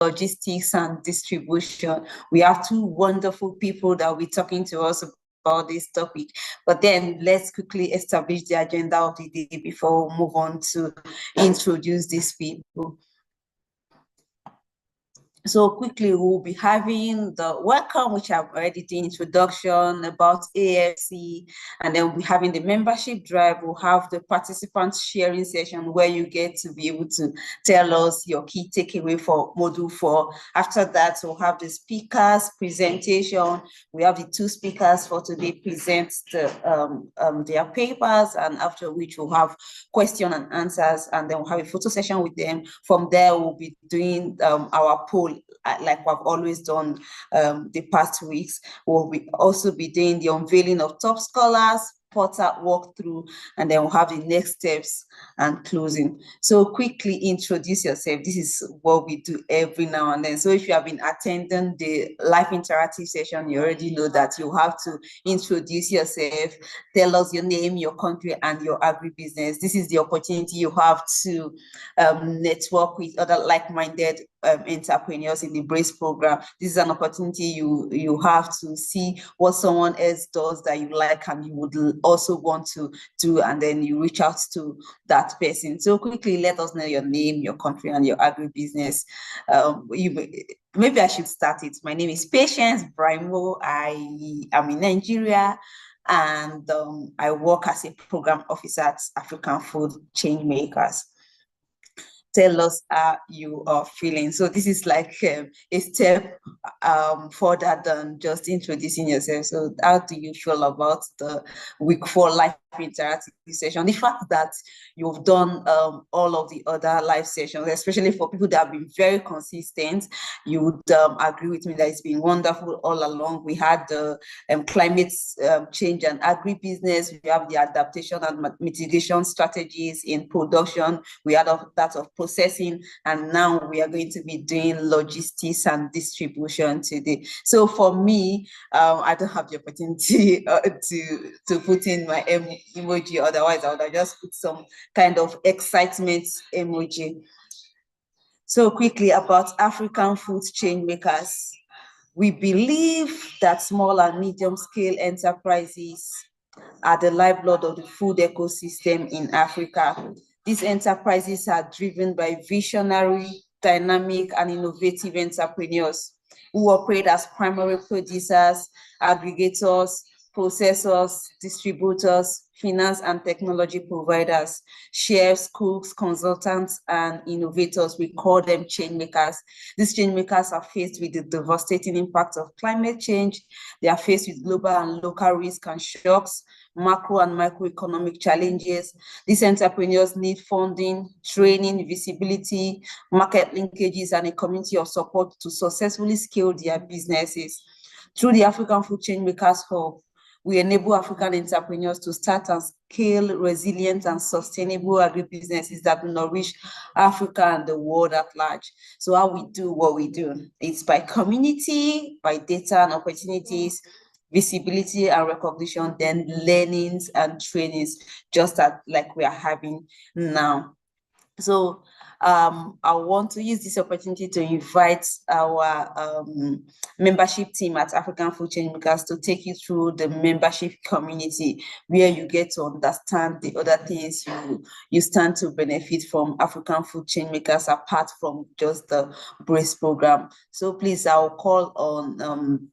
logistics and distribution. We have two wonderful people that will be talking to us about this topic. But then let's quickly establish the agenda of the day before we move on to introduce these people. So quickly, we'll be having the welcome, which I've already done introduction about AFC, and then we'll be having the membership drive. We'll have the participants sharing session where you get to be able to tell us your key takeaway for module 4. After that, we'll have the speakers presentation. We have the two speakers for today present their papers, and after which we'll have question and answers, and then we'll have a photo session with them. From there, we'll be doing our poll like we've always done the past weeks. We'll also be doing the unveiling of top scholars, portal walkthrough, and then we'll have the next steps and closing. So quickly introduce yourself. This is what we do every now and then. So if you have been attending the live interactive session, you already know that you have to introduce yourself, tell us your name, your country, and your agribusiness. This is the opportunity you have to network with other like-minded entrepreneurs in the BRACE program. This is an opportunity you have to see what someone else does that you like and you would also want to do, and then you reach out to that person. So quickly, let us know your name, your country, and your agribusiness. Maybe I should start it. My name is Patience Brimo. I am in Nigeria, and I work as a program officer at African Food Changemakers. Tell us how you are feeling. So this is like a step further than just introducing yourself. So how do you feel about the week 4 live interactive session? The fact that you've done all of the other live sessions, especially for people that have been very consistent, you would agree with me that it's been wonderful all along. We had the climate change and agribusiness. We have the adaptation and mitigation strategies in production. We had that of processing, and now we are going to be doing logistics and distribution today. So for me, I don't have the opportunity to put in my emoji, otherwise I would have just put some kind of excitement emoji. So quickly about African Food Changemakers. We believe that small and medium scale enterprises are the lifeblood of the food ecosystem in Africa. These enterprises are driven by visionary, dynamic, and innovative entrepreneurs who operate as primary producers, aggregators, processors, distributors, finance and technology providers, chefs, cooks, consultants, and innovators. We call them change makers. These change makers are faced with the devastating impact of climate change. They are faced with global and local risks and shocks, macro and microeconomic challenges. These entrepreneurs need funding, training, visibility, market linkages, and a community of support to successfully scale their businesses. Through the African Food Changemakers Hub, we enable African entrepreneurs to start and scale resilient and sustainable agribusinesses that will nourish Africa and the world at large. So how we do what we do? It's by community, by data and opportunities, visibility and recognition, then learnings and trainings, just like we are having now. So I want to use this opportunity to invite our membership team at African Food Changemakers to take you through the membership community, where you get to understand the other things you stand to benefit from African Food Changemakers apart from just the BRACE program. So please, I'll call on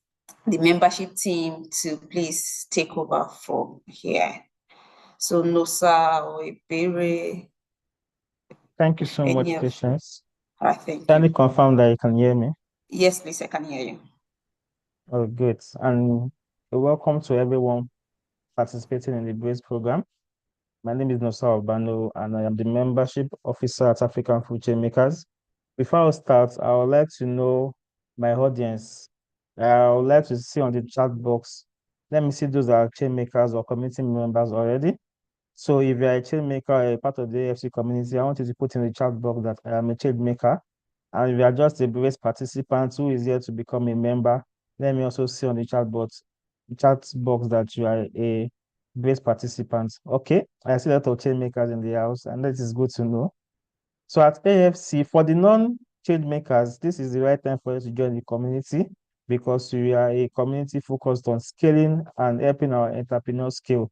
the membership team to please take over from here. So Nosa or Ibere. Thank you so much, Patience. Thank you. Can you confirm that you can hear me? Yes, please, I can hear you. Oh, good. And welcome to everyone participating in the BRACE program. My name is Nosa Obano, and I am the membership officer at African Food Changemakers. Before I start, I would like to know my audience. I would like to see on the chat box. Let me see those that are chain makers or community members already. So if you're a chain maker, a part of the AFC community, I want you to put in the chat box that I am a chain maker. And if you are just a BRACE participant who is here to become a member, let me also see on the chat box that you are a BRACE participant. Okay, I see a lot of chain makers in the house, and that is good to know. So at AFC, for the non change makers, this is the right time for you to join the community because we are a community focused on scaling and helping our entrepreneurs scale.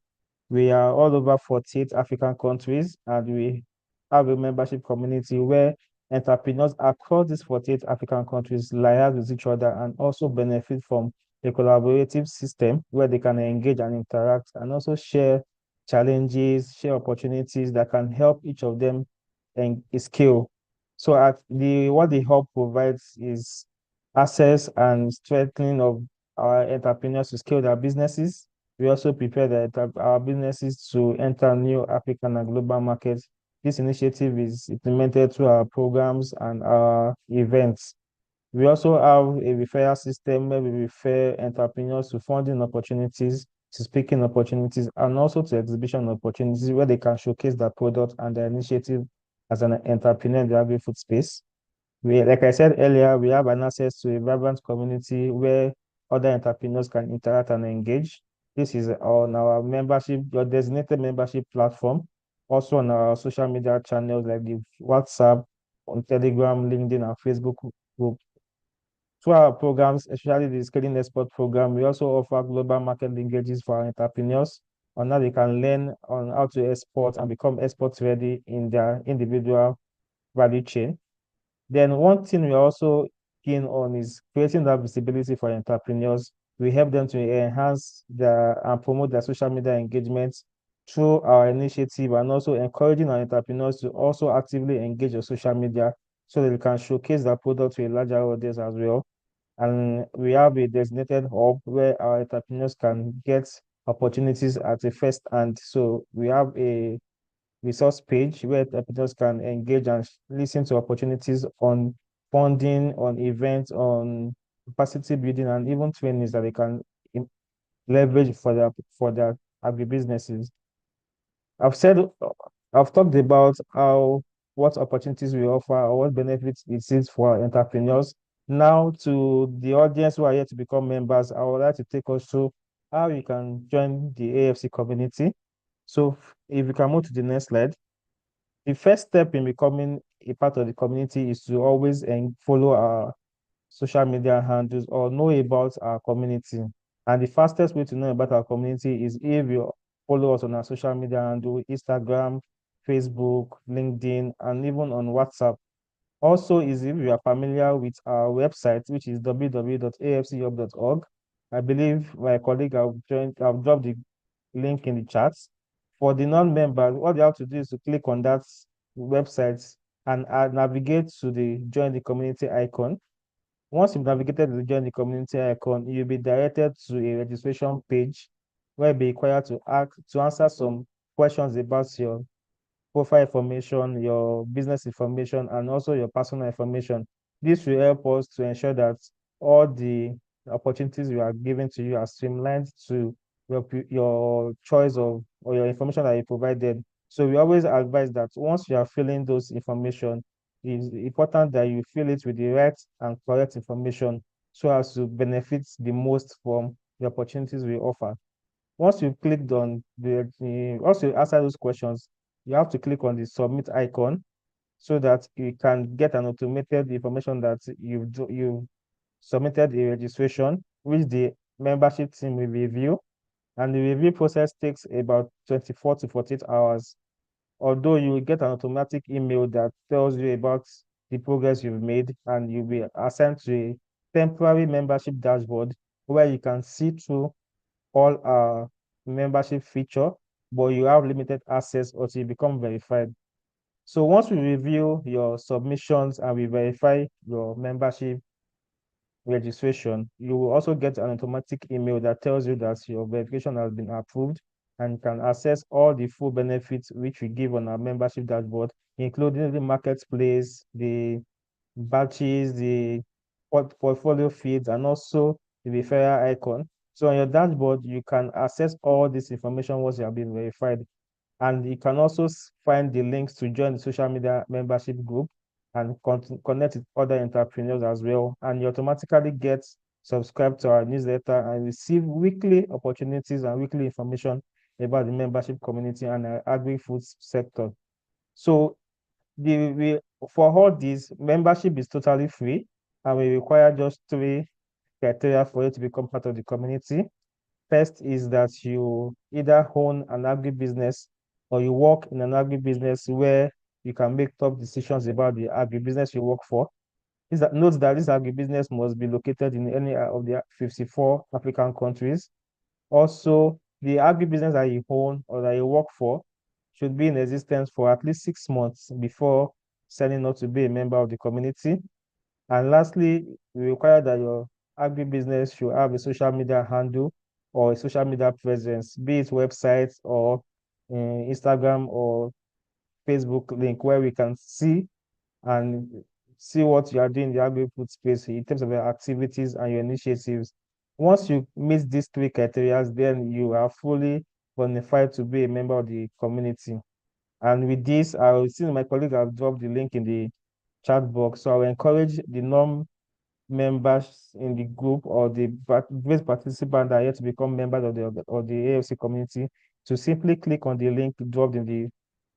We are all over 48 African countries, and we have a membership community where entrepreneurs across these 48 African countries liaise with each other and also benefit from a collaborative system where they can engage and interact and also share challenges, share opportunities that can help each of them and scale. So at the what the hub provides is access and strengthening of our entrepreneurs to scale their businesses. We also prepare our businesses to enter new African and global markets. This initiative is implemented through our programs and our events. We also have a referral system where we refer entrepreneurs to funding opportunities, to speaking opportunities, and also to exhibition opportunities where they can showcase their product and their initiative as an entrepreneur in the agri-food space. Like I said earlier, we have an access to a vibrant community where other entrepreneurs can interact and engage. This is on our membership, your designated membership platform, also on our social media channels like the WhatsApp, on Telegram, LinkedIn, and Facebook group. Through our programs, especially the Scaling Export program, we also offer global market linkages for our entrepreneurs on how they can learn on how to export and become export ready in their individual value chain. Then one thing we're also keen on is creating that visibility for entrepreneurs. We help them to enhance their and promote their social media engagement through our initiative and also encouraging our entrepreneurs to also actively engage on social media so that they can showcase their product to a larger audience as well. And we have a designated hub where our entrepreneurs can get opportunities at a first hand. So we have a resource page where entrepreneurs can engage and listen to opportunities on funding, on events, on capacity building, and even trainings that they can leverage for their agribusinesses. I've said I've talked about what opportunities we offer or what benefits it is for entrepreneurs. Now to the audience who are here to become members, I would like to take us through how you can join the AFC community. So if you can move to the next slide. The first step in becoming a part of the community is to always follow our social media handles or know about our community. And the fastest way to know about our community is if you follow us on our social media handle, Instagram, Facebook, LinkedIn, and even on WhatsApp. Also, is if you are familiar with our website, which is www.afchub.org. I believe my colleague have dropped the link in the chat. For the non-members, what you have to do is to click on that website and navigate to the join the community icon. Once you've navigated to the join the community icon, you'll be directed to a registration page where you'll be required to answer some questions about your profile information, your business information, and also your personal information. This will help us to ensure that all the opportunities we are giving to you are streamlined to your choice of or your information that you provided. So we always advise that once you are filling those information, it's important that you fill it with the right and correct information so as to benefit the most from the opportunities we offer. Once you've clicked on once you answer those questions, you have to click on the submit icon so that you can get an automated information that you submitted a registration, which the membership team will review. And the review process takes about 24 to 48 hours. Although you will get an automatic email that tells you about the progress you've made, and you'll be assigned to a temporary membership dashboard where you can see through all our membership feature, but you have limited access until you become verified. So once we review your submissions and we verify your membership registration, you will also get an automatic email that tells you that your verification has been approved and can access all the full benefits which we give on our membership dashboard, including the marketplace, the batches, the portfolio feeds, and also the referral icon. So on your dashboard, you can access all this information once you have been verified. And you can also find the links to join the social media membership group and connect with other entrepreneurs as well. And you automatically get subscribed to our newsletter and receive weekly opportunities and weekly information about the membership community and our agri-food sector. So we For all this, membership is totally free and we require just 3 criteria for you to become part of the community. First is that you either own an agribusiness or you work in an agribusiness where you can make top decisions about the agribusiness you work for. Note that this agribusiness must be located in any of the 54 African countries. Also, the agribusiness that you own or that you work for should be in existence for at least 6 months before signing up to be a member of the community. And lastly, we require that your agribusiness should have a social media handle or a social media presence, be it website or Instagram or Facebook link where we can and see what you are doing in the agri-food space in terms of your activities and your initiatives. Once you meet these 3 criteria, then you are fully qualified to be a member of the community. And with this, I will see my colleague have dropped the link in the chat box. So I will encourage the members in the group or the various participants that are yet to become members of the AFC community to simply click on the link dropped in the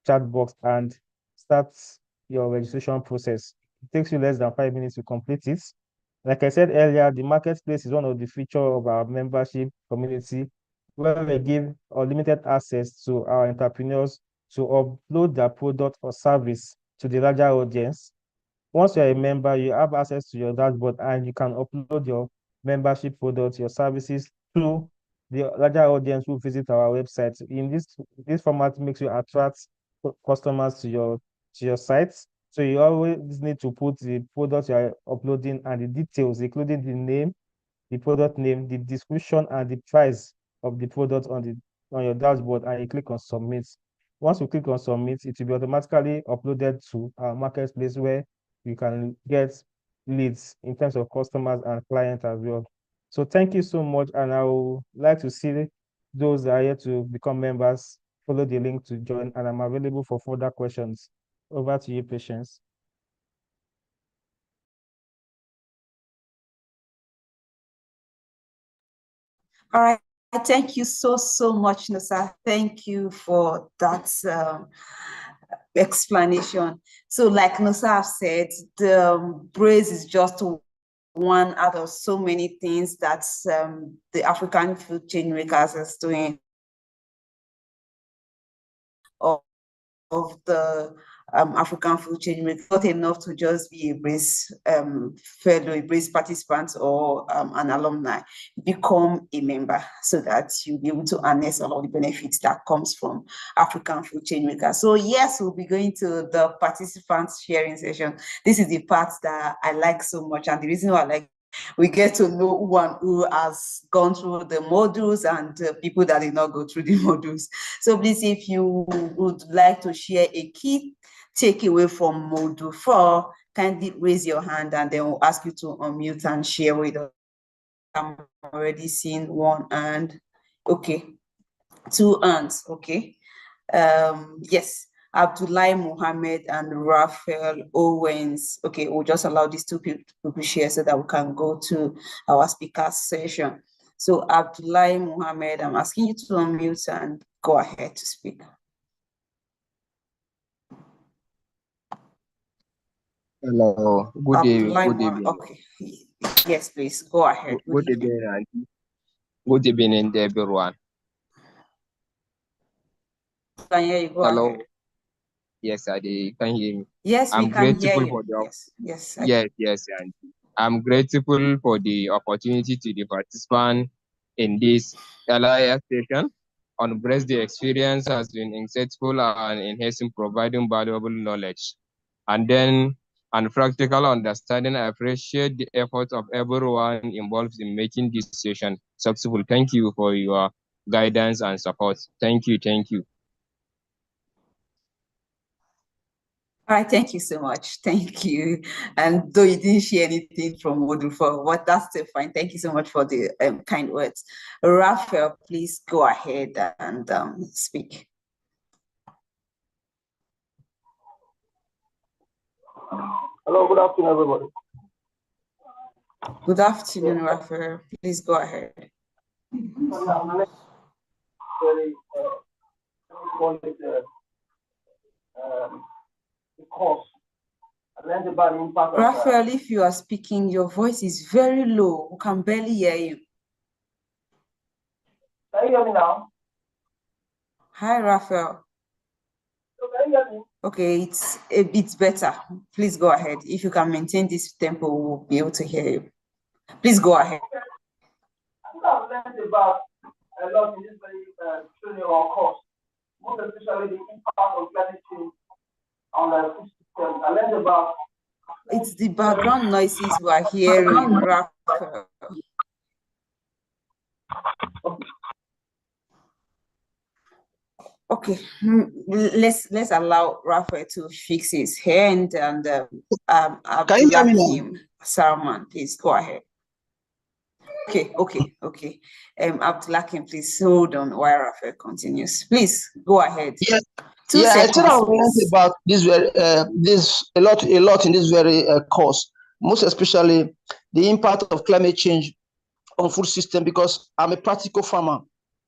chat box and start your registration process. It takes you less than 5 minutes to complete it. Like I said earlier, the marketplace is one of the features of our membership community where we give unlimited access to our entrepreneurs to upload their product or service to the larger audience. Once you're a member, you have access to your dashboard and you can upload your membership products, your services to the larger audience who visit our website. In this format makes you attract customers to your sites. So you always need to put the products you are uploading and the details, including the product name, the description, and the price of the product on your dashboard, and you click on submit. Once you click on submit, it will be automatically uploaded to our marketplace where you can get leads in terms of customers and clients as well. So thank you so much, and I would like to see those that are here to become members follow the link to join, and I'm available for further questions. Over to you, Patience. All right. Thank you so much, Nosa. Thank you for that explanation. So like Nosa said, the BRAISE is just one out of so many things that the African Food Changemakers is doing of the African Food Changemakers, not enough to just be a BRAISE fellow, a BRAISE participant, or an alumni. Become a member so that you'll be able to harness all of the benefits that comes from African Food Changemakers. So yes, we'll be going to the participants sharing session. This is the part that I like so much, and the reason why I like we get to know one who has gone through the modules and people that did not go through the modules. So please, if you would like to share a key takeaway from module 4, kindly raise your hand and then we'll ask you to unmute and share with us. I'm already seeing one hand. Okay, 2 hands. Okay. Yes. Abdullahi Mohammed and Raphael Owens. Okay, we'll just allow these 2 people to share so that we can go to our speaker session. So Abdullahi Mohammed, I'm asking you to unmute and go ahead to speak. Hello, good evening. Okay, yes, please, go ahead. Good evening, Auntie. Good evening, everyone. Can hear you, go Hello. ahead. Yes, I can hear me. Yes, we can hear you. For the Yes, Auntie. I'm grateful for the opportunity to participate in this LIS session on BRAISE. The experience has been insightful and enhancing, providing valuable knowledge. And practical understanding. I appreciate the efforts of everyone involved in making this session successful. Thank you for your guidance and support. Thank you. All right, thank you so much. Thank you. And though you didn't share anything from module 4, what that's still fine. Thank you so much for the kind words. Raphael, please go ahead and speak. Hello, good afternoon, everybody. Good afternoon, Raphael. Please go ahead. Very the course I learned about the impact of Raphael, if you are speaking, your voice is very low. We can barely hear you. Can you hear me now? Hi, Raphael. So can you hear me? Okay, it's better. Please go ahead. If you can maintain this tempo, we'll be able to hear you. Please go ahead. Okay. I think I've learned about a lot in this very training or course, most especially the impact of climate change on the food system. I learned about It's the background noises we are hearing, Raphael. Okay, let's allow Raphael to fix his hand, and Can you hear me now? Abdulhakim Salman, please go ahead. Okay. Abdulhakim, please hold on while Raphael continues. Please go ahead. Yes. 2 Yeah, seconds, I said I've learned please. about this very a lot in this very course, most especially the impact of climate change on food system, because I'm a practical farmer.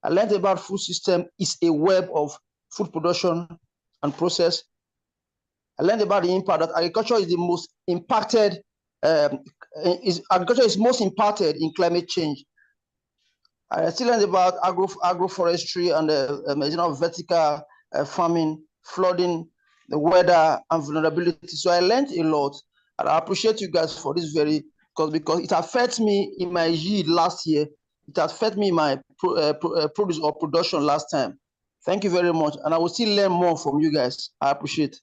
I learned about food system is a web of food production and process. I learned about the impact that agriculture is the most impacted. Agriculture is most impacted in climate change. I still learned about agroforestry and vertical farming, flooding, the weather, and vulnerability. So I learned a lot, and I appreciate you guys for this because it affects me in my yield last year. It affected me in my produce or production last time. Thank you very much, and I will still learn more from you guys. I appreciate.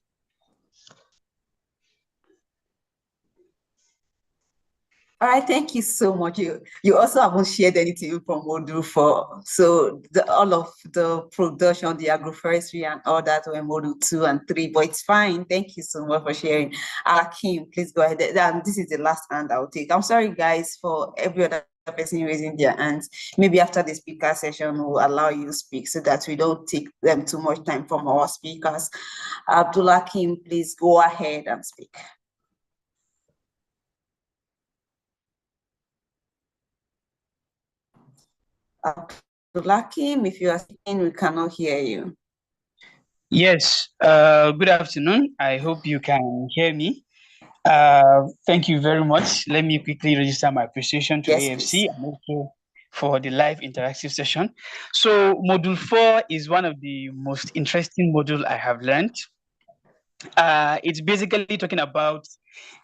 All right, thank you so much. You also haven't shared anything from Module 4. So all of the production, the agroforestry and all that were Module 2 and 3, but it's fine. Thank you so much for sharing. Akim, please go ahead. This is the last hand I'll take. I'm sorry, guys, for every other person raising their hands. Maybe after the speaker session, we'll allow you to speak so that we don't take them too much time from our speakers. Abdulhakim, please go ahead and speak. Abdulhakim, if you are speaking, we cannot hear you. Yes, good afternoon. I hope you can hear me. Thank you very much. Let me quickly register my appreciation to AFC Please. and also for the live interactive session. So Module 4 is one of the most interesting modules I have learned. It's basically talking about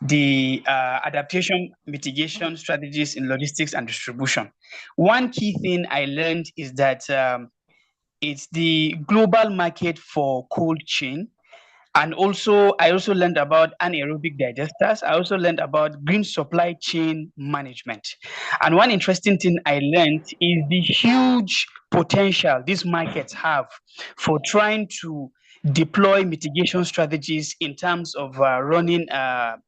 the adaptation mitigation strategies in logistics and distribution. One key thing I learned is that it's the global market for cold chain. And also, I also learned about anaerobic digesters. I also learned about green supply chain management. And one interesting thing I learned is the huge potential these markets have for trying to deploy mitigation strategies in terms of running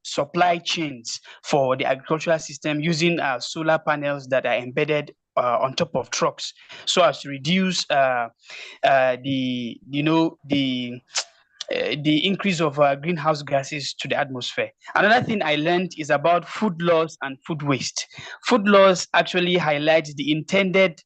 supply chains for the agricultural system using solar panels that are embedded on top of trucks, so as to reduce the increase of greenhouse gases to the atmosphere. Another thing I learned is about food loss and food waste. Food loss actually highlights the intended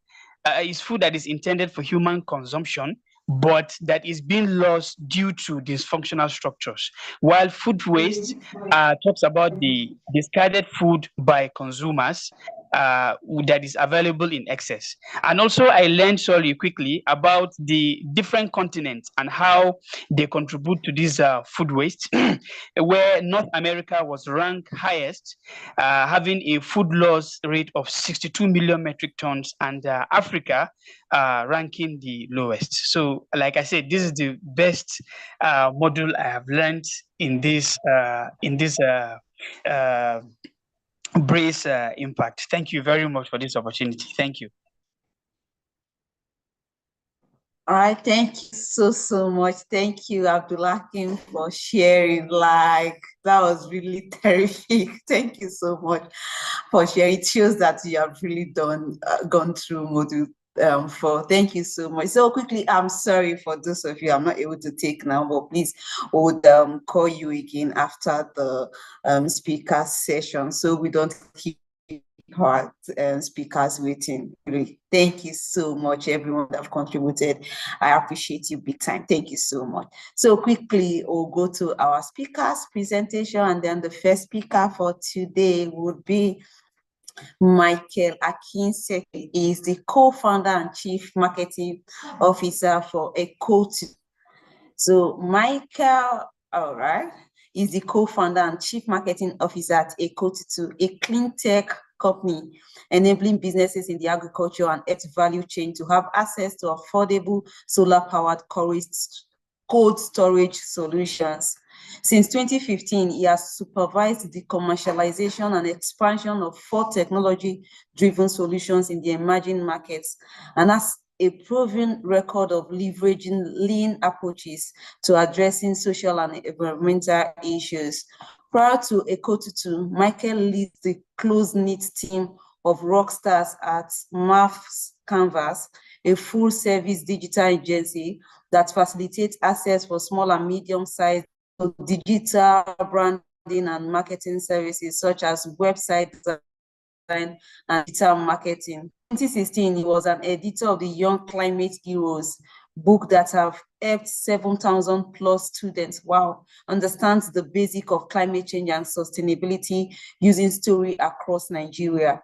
is food that is intended for human consumption, but that is being lost due to dysfunctional structures. While food waste talks about the discarded food by consumers that is available in excess. And also I learned sorry quickly about the different continents and how they contribute to this food waste, where North America was ranked highest, having a food loss rate of 62 million metric tons, and Africa ranking the lowest. So, like I said, this is the best module I have learned in this Brace Impact. Thank you very much for this opportunity. Thank you. All right, thank you so much. Thank you, Abdulhakim, for sharing. Like, that was really terrific. Thank you so much for sharing. It shows that you have really gone through module 4. Thank you so much. So quickly, I'm sorry for those of you I'm not able to take now, but please, we would call you again after the speaker session, so we don't keep our speakers waiting. Really, thank you so much, everyone that have contributed. I appreciate you big time. Thank you so much. So quickly, we'll go to our speakers presentation, and then the first speaker for today would be Michael Akinseki. He is the co-founder and chief marketing officer for Ecotu. So Michael, all right, is the co-founder and chief marketing officer at Ecotu, a clean tech company enabling businesses in the agriculture and earth value chain to have access to affordable solar-powered cold storage solutions. Since 2015, he has supervised the commercialization and expansion of 4 technology-driven solutions in the emerging markets, and has a proven record of leveraging lean approaches to addressing social and environmental issues. Prior to Ecotu, Michael leads the close-knit team of rock stars at Maths Canvas, a full-service digital agency that facilitates access for small and medium-sized digital branding and marketing services such as website design and digital marketing. In 2016, he was an editor of the Young Climate Heroes book that have helped 7,000 plus students, understands the basic of climate change and sustainability using story across Nigeria.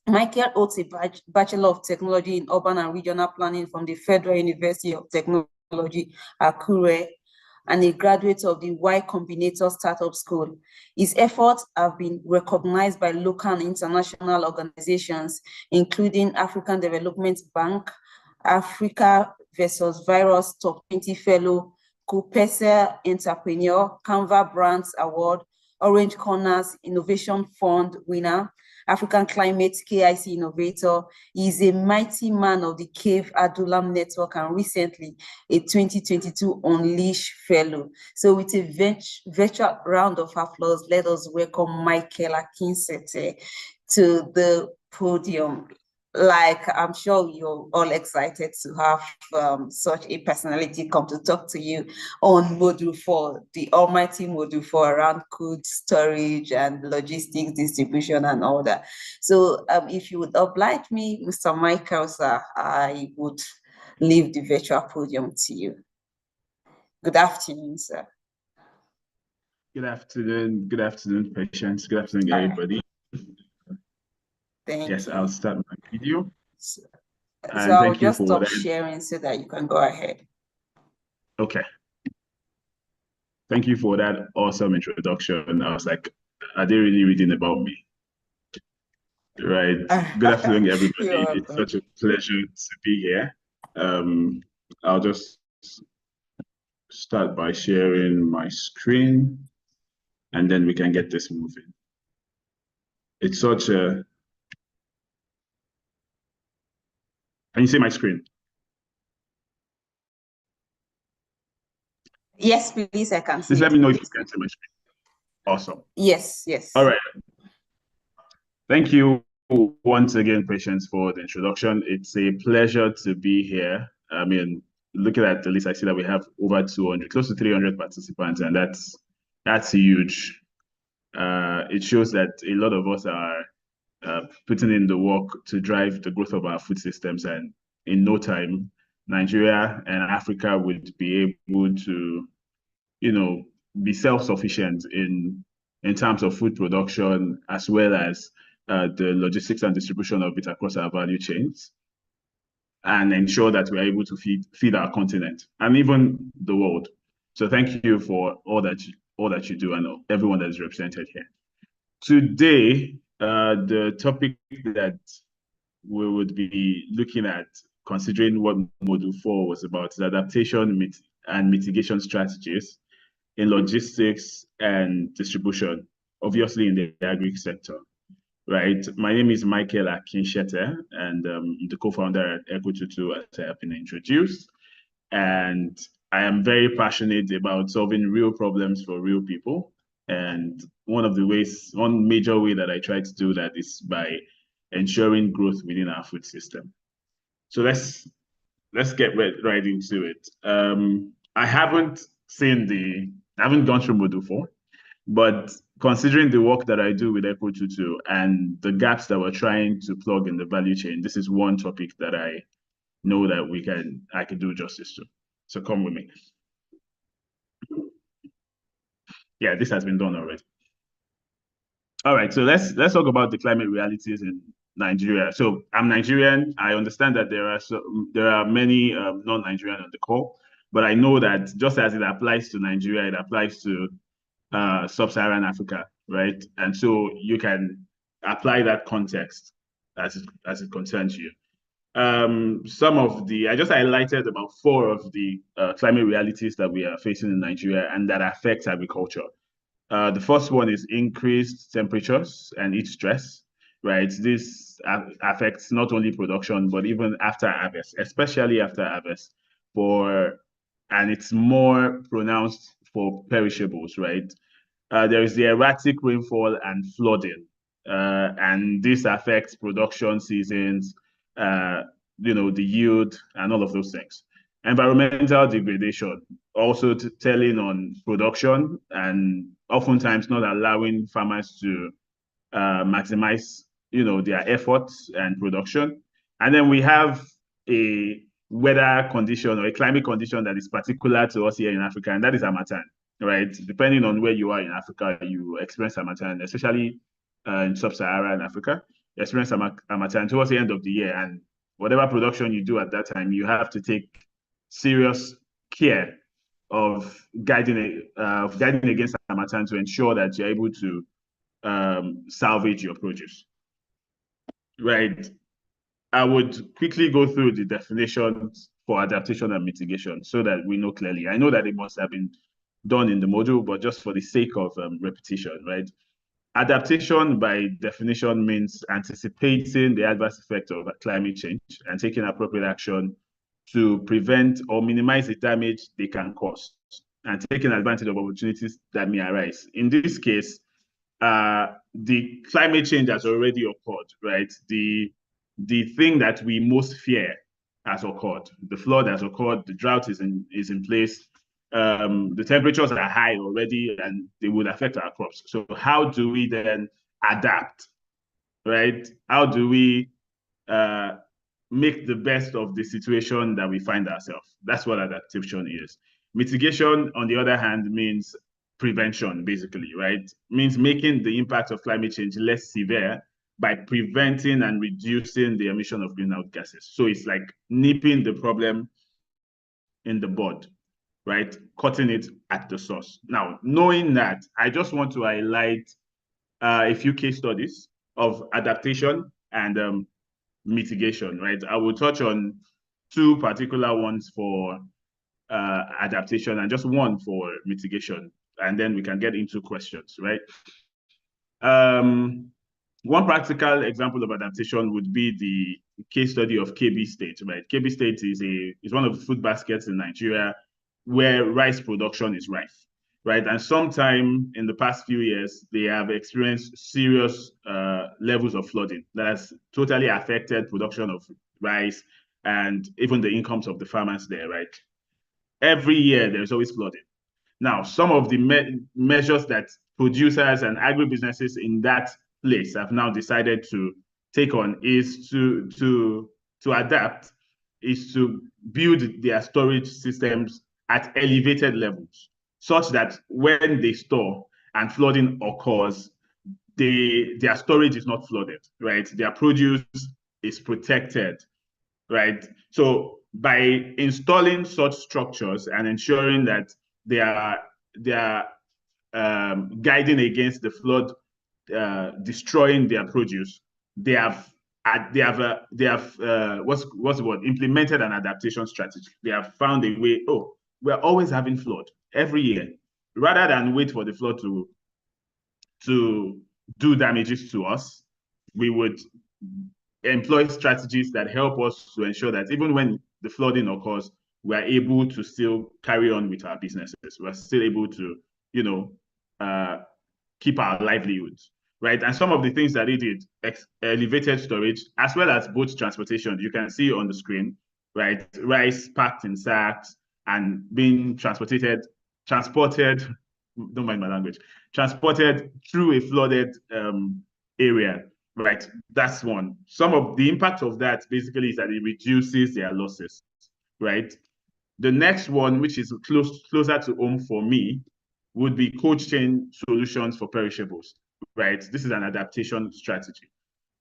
Michael holds a Bachelor of Technology in Urban and Regional Planning from the Federal University of Technology, Akure, and a graduate of the Y Combinator Startup School. His efforts have been recognized by local and international organizations, including African Development Bank, Africa versus Virus Top 20 Fellow, Kupesa Entrepreneur, Canva Brands Award, Orange Corners Innovation Fund winner, African Climate KIC Innovator. He is a mighty man of the Cave Adulam Network and recently a 2022 Unleash Fellow. So with a virtual round of applause, let us welcome Michael Akinseki to the podium. Like, I'm sure you're all excited to have such a personality come to talk to you on Module 4, the almighty Module 4 around cold storage and logistics, distribution, and all that. So if you would oblige me, Mr. Michael, sir, I would leave the virtual podium to you. Good afternoon, sir. Good afternoon, Patience. Good afternoon, everybody. Thank you. I'll start my video. So I'll just stop that. sharing so that you can go ahead. Okay. Thank you for that awesome introduction. I was like, are they really reading about me? Right. Good afternoon, everybody. It's such a pleasure to be here. I'll just start by sharing my screen, and then we can get this moving. It's such a... Can you see my screen? Yes, please, I can see. Please let me know if you can see my screen. Awesome. Yes. All right. Thank you once again, Patience, for the introduction. It's a pleasure to be here. I mean, looking at the list, I see that we have over 200, close to 300 participants, and that's huge. It shows that a lot of us are putting in the work to drive the growth of our food systems, and in no time, Nigeria and Africa would be able to, be self-sufficient in terms of food production, as well as the logistics and distribution of it across our value chains, and ensure that we're able to feed our continent and even the world. So thank you for all that you do and everyone that is represented here. Today, the topic that we would be looking at, considering what Module 4 was about, is adaptation and mitigation strategies in logistics and distribution, obviously in the agri sector, right? My name is Michael Akinseki, and I'm the co-founder at Ecotu, as I have been introduced. And I am very passionate about solving real problems for real people. And one major way that I try to do that is by ensuring growth within our food system. So let's get right into it. I haven't gone through Module 4, but considering the work that I do with Eco22 and the gaps that we're trying to plug in the value chain, this is one topic that I know that I can do justice to. So come with me. Yeah, this has been done already. All right, so let's talk about the climate realities in Nigeria. So I'm Nigerian. I understand that there are many non-Nigerian on the call, but I know that just as it applies to Nigeria, it applies to sub-Saharan Africa, right? And so you can apply that context as it concerns you. I just highlighted about 4 of the climate realities that we are facing in Nigeria and that affect agriculture. The first one is increased temperatures and heat stress, right? This affects not only production, but even after harvest, especially after harvest, and it's more pronounced for perishables, right? There is the erratic rainfall and flooding, and this affects production seasons, the yield and all of those things. Environmental degradation, also telling on production and oftentimes not allowing farmers to maximize, their efforts and production. And then we have a weather condition or a climate condition that is particular to us here in Africa, and that is harmattan, right? Depending on where you are in Africa, you experience harmattan, especially in sub-Saharan Africa. You experience harmattan towards the end of the year, and whatever production you do at that time, you have to take serious care of guiding against harmattan to ensure that you're able to salvage your produce. Right. I would quickly go through the definitions for adaptation and mitigation so that we know clearly. I know that it must have been done in the module, but just for the sake of repetition, right? Adaptation by definition means anticipating the adverse effect of climate change and taking appropriate action to prevent or minimize the damage they can cause and taking advantage of opportunities that may arise. In this case, the climate change has already occurred, right? The thing that we most fear has occurred. The flood has occurred, the drought is in place, the temperatures are high already and they would affect our crops. So how do we then adapt, right? How do we make the best of the situation that we find ourselves? That's what adaptation is. Mitigation, on the other hand, means prevention, basically, right? Means making the impact of climate change less severe by preventing and reducing the emission of greenhouse gases. So it's like nipping the problem in the bud, right? Cutting it at the source. Now, knowing that, I just want to highlight a few case studies of adaptation and mitigation, right? I will touch on 2 particular ones for adaptation and just 1 for mitigation, and then we can get into questions, right? One practical example of adaptation would be the case study of Kebbi State, right? Kebbi State is one of the food baskets in Nigeria where rice production is rife, right? And sometime in the past few years, they have experienced serious levels of flooding that has totally affected production of rice and even the incomes of the farmers there, right? Every year, there's always flooding. Now, some of the measures that producers and agribusinesses in that place have now decided to take on is to adapt, is to build their storage systems at elevated levels, such that when they store and flooding occurs, their storage is not flooded, right? Their produce is protected, right? So by installing such structures and ensuring that they are guiding against the flood destroying their produce, they have what's the word? Implemented an adaptation strategy. They have found a way. Oh, we're always having flood every year. Rather than wait for the flood to do damages to us, we would employ strategies that help us to ensure that even when the flooding occurs, we're able to still carry on with our businesses. We're still able to, keep our livelihoods, right? And some of the things that they did, elevated storage, as well as boat transportation. You can see on the screen, right? Rice packed in sacks and being transported, don't mind my language, transported through a flooded area, right? That's one. Some of the impact of that basically is that it reduces their losses, right? The next one, which is closer to home for me, would be cold chain solutions for perishables, right? This is an adaptation strategy.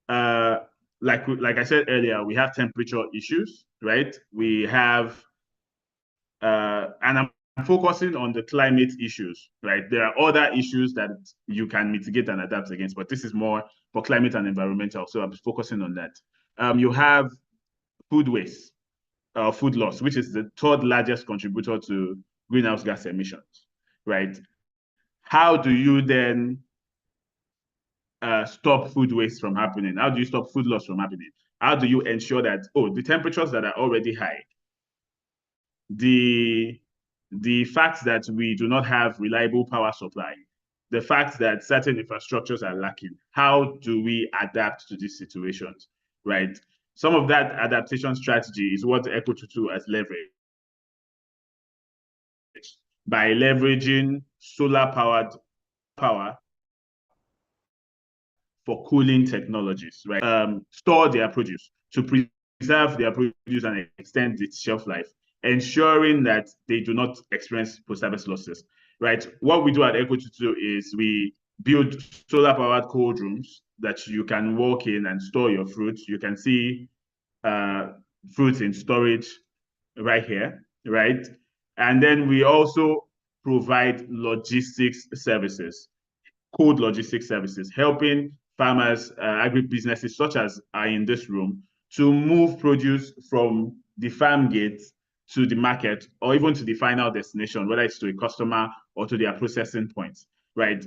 Like I said earlier, we have temperature issues, right? We have, and I'm focusing on the climate issues, right? There are other issues that you can mitigate and adapt against, but this is more for climate and environmental, so I'm focusing on that. You have food waste, food loss, which is the third largest contributor to greenhouse gas emissions, right? How do you then stop food waste from happening? How do you stop food loss from happening? How do you ensure that, the temperatures that are already high, the fact that we do not have reliable power supply, the fact that certain infrastructures are lacking, how do we adapt to these situations, right? Some of that adaptation strategy is what Eco22 has leveraged by leveraging solar-powered power for cooling technologies, right? Store their produce to preserve their produce and extend its shelf life, ensuring that they do not experience post-harvest losses, right? What we do at Eco22 is we build solar-powered cold rooms that you can walk in and store your fruits. You can see fruits in storage right here, right? And then we also provide logistics services, cold logistics services, helping farmers, agribusinesses such as are in this room, to move produce from the farm gate to the market, or even to the final destination, whether it's to a customer or to their processing points, right?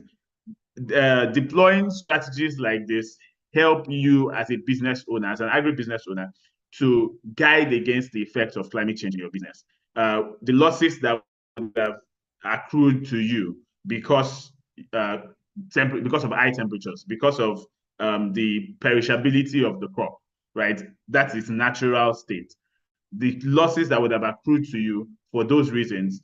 Deploying strategies like this help you as a business owner, as an agribusiness owner, to guide against the effects of climate change in your business. The losses that have accrued to you because of high temperatures, because of the perishability of the crop, right? That's its natural state. The losses that would have accrued to you for those reasons,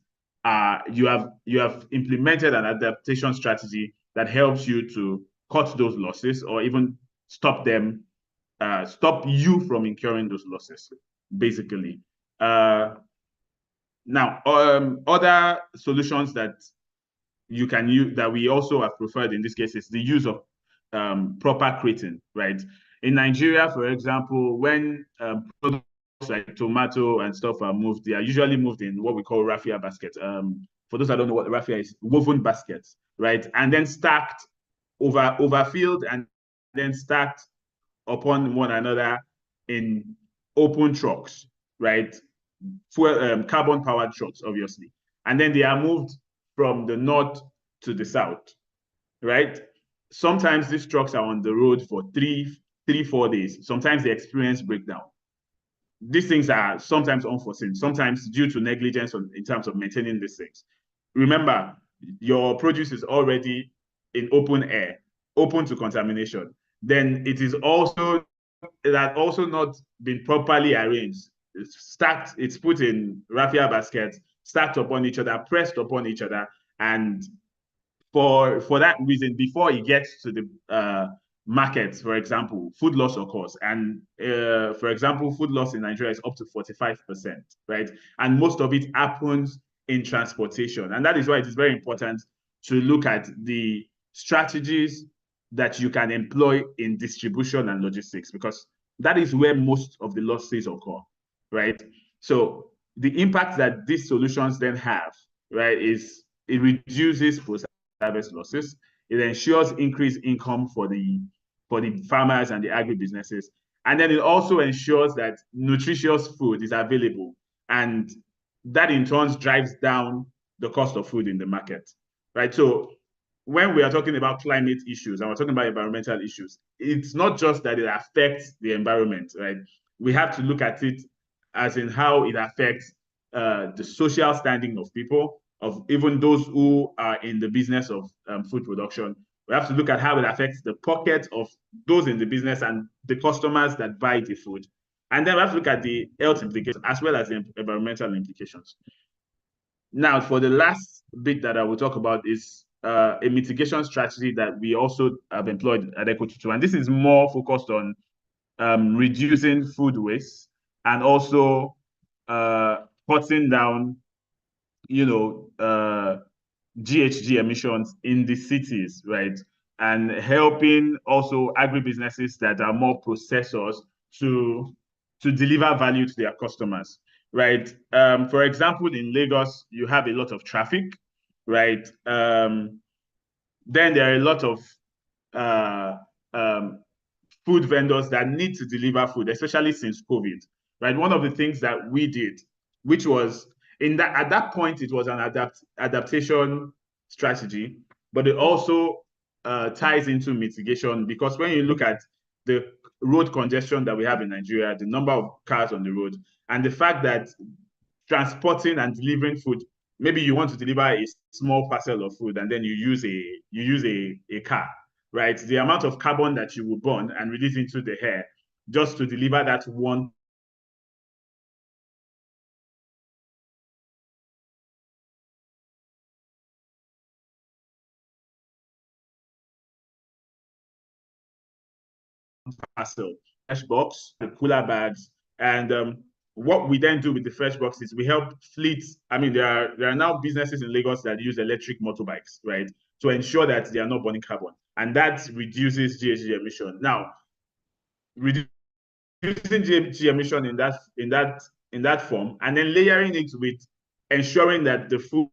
you have implemented an adaptation strategy that helps you to cut those losses, or even stop them, stop you from incurring those losses, basically. Now, other solutions that you can use, that we also have preferred in this case, is the use of proper crating, right? In Nigeria, for example, when products like tomato and stuff are moved, they are usually moved in what we call raffia basket. For those that don't know what raffia is, woven baskets, right? And then stacked overfilled and then stacked upon one another in open trucks, right? Carbon powered trucks, obviously. And then they are moved from the north to the south, right? Sometimes these trucks are on the road for 4 days. Sometimes they experience breakdown. These things are sometimes unforeseen, sometimes due to negligence in terms of maintaining these things. Remember, your produce is already in open air, open to contamination. Then it is also not been properly arranged. It's stacked, it's put in raffia baskets, stacked upon each other, pressed upon each other, and for that reason, before it gets to the markets, for example, food loss occurs. And for example, food loss in Nigeria is up to 45%, right? And most of it happens in transportation. And that is why it is very important to look at the strategies that you can employ in distribution and logistics, because that is where most of the losses occur, right? So the impact that these solutions then have, right, is it reduces post-harvest losses. It ensures increased income for the farmers and the agribusinesses. And then it also ensures that nutritious food is available. And that in turn drives down the cost of food in the market, right? So when we are talking about climate issues and we're talking about environmental issues, it's not just that it affects the environment, right? We have to look at it as in how it affects the social standing of people, of even those who are in the business of food production. We have to look at how it affects the pocket of those in the business and the customers that buy the food. And then we have to look at the health implications as well as the environmental implications. Now, for the last bit that I will talk about is a mitigation strategy that we also have employed at Eco22, and this is more focused on reducing food waste and also cutting down, GHG emissions in the cities, right? And helping also agribusinesses that are more processors to deliver value to their customers, right? For example, in Lagos, you have a lot of traffic, right? Then there are a lot of food vendors that need to deliver food, especially since COVID, right? One of the things that we did, which was at that point, it was an adaptation strategy, but it also ties into mitigation, because when you look at the road congestion that we have in Nigeria, the number of cars on the road, and the fact that transporting and delivering food, maybe you want to deliver a small parcel of food and then you use a car, right? The amount of carbon that you will burn and release into the air just to deliver that one parcel, fresh box, the cooler bags, and what we then do with the fresh boxes, we help fleets. I mean, there are now businesses in Lagos that use electric motorbikes, right, to ensure that they are not burning carbon, and that reduces GHG emission. Now, reducing GHG emission in that form, and then layering it with ensuring that the food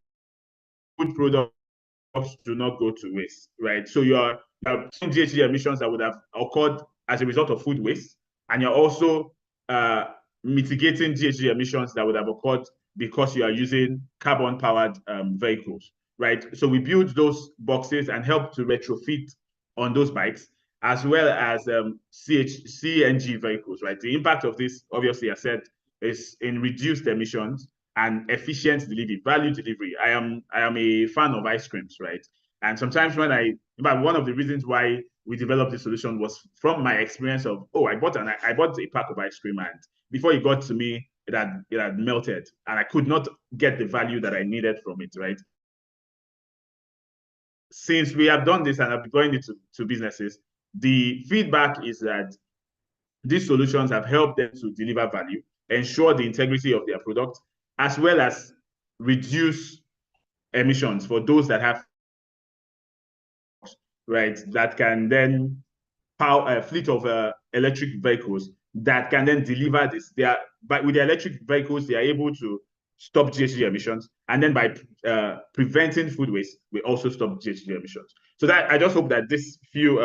products do not go to waste, right? So you're GHG emissions that would have occurred as a result of food waste, and you're also mitigating GHG emissions that would have occurred because you are using carbon-powered vehicles, right? So we build those boxes and help to retrofit on those bikes, as well as CNG vehicles, right? The impact of this, obviously, I said, is in reduced emissions and efficient delivery, value delivery. I am a fan of ice creams, right? And sometimes when one of the reasons why we developed this solution was from my experience of, I bought a pack of ice cream, and before it got to me, it had melted, and I could not get the value that I needed from it, right? Since we have done this and have deployed it to businesses, the feedback is that these solutions have helped them to deliver value, ensure the integrity of their product, as well as reduce emissions for those that have, right, that can then power a fleet of electric vehicles that can then deliver this. But with the electric vehicles, they are able to stop GHG emissions, and then by preventing food waste, we also stop GHG emissions. So that I just hope that this few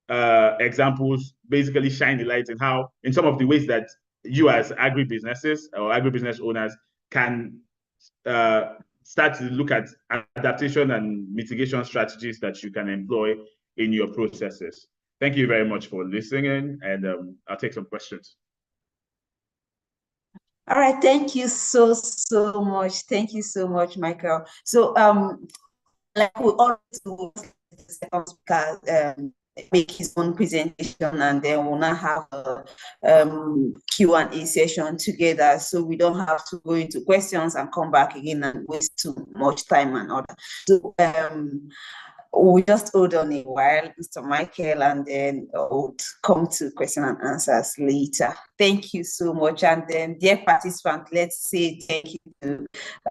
examples basically shine the light in some of the ways that you as agribusinesses or agribusiness owners can start to look at adaptation and mitigation strategies that you can employ in your processes. Thank you very much for listening, and I'll take some questions. All right, thank you so much. Thank you so much, Michael. So like we always do, the second speaker make his own presentation, and then we'll now have a Q&A session together, so we don't have to go into questions and come back again and waste too much time and all that. So we just hold on a while, Mr. Michael, and then we'll come to question and answers later. Thank you so much. And then, dear participants, let's say thank you to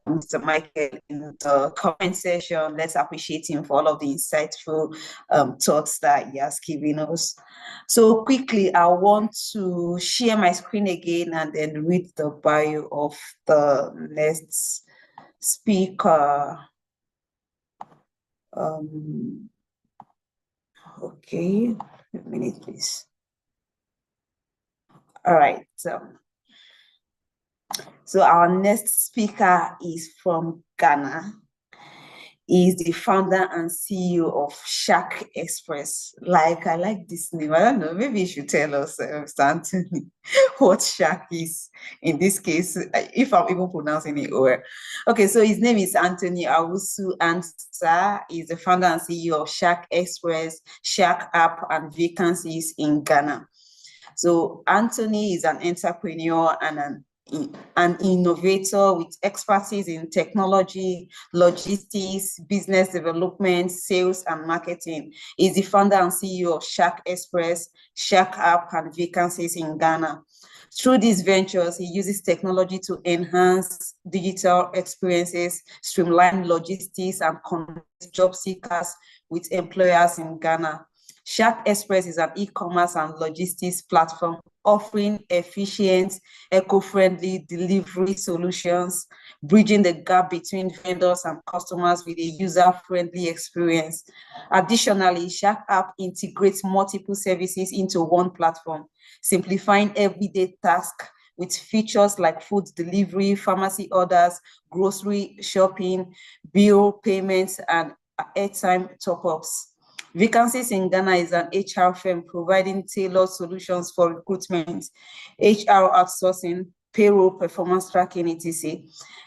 Mr. Michael in the comment section. Let's appreciate him for all of the insightful thoughts that he has given us. So quickly, I want to share my screen again and then read the bio of the next speaker. Okay, a minute, please. All right, so our next speaker is from Ghana. He's the founder and CEO of Shark Express. I like this name. I don't know, maybe you should tell us, Mr. Anthony, what Shark is in this case, if I'm even pronouncing it well. Okay, so his name is Anthony Owusu-Ansah. He's the founder and CEO of Shark Express, Shark App, and Vacancies in Ghana. So Anthony is an entrepreneur and an an innovator with expertise in technology, logistics, business development, sales, and marketing. He's the founder and CEO of Shark Express, Shark App, and Vacancies in Ghana. Through these ventures, he uses technology to enhance digital experiences, streamline logistics, and connect job seekers with employers in Ghana. Shark Express is an e-commerce and logistics platform offering efficient, eco-friendly delivery solutions, bridging the gap between vendors and customers with a user-friendly experience. Additionally, Shark App integrates multiple services into one platform, simplifying everyday tasks with features like food delivery, pharmacy orders, grocery shopping, bill payments, and airtime top-ups. Vacancies in Ghana is an HR firm providing tailored solutions for recruitment, HR outsourcing, payroll, performance tracking, etc.,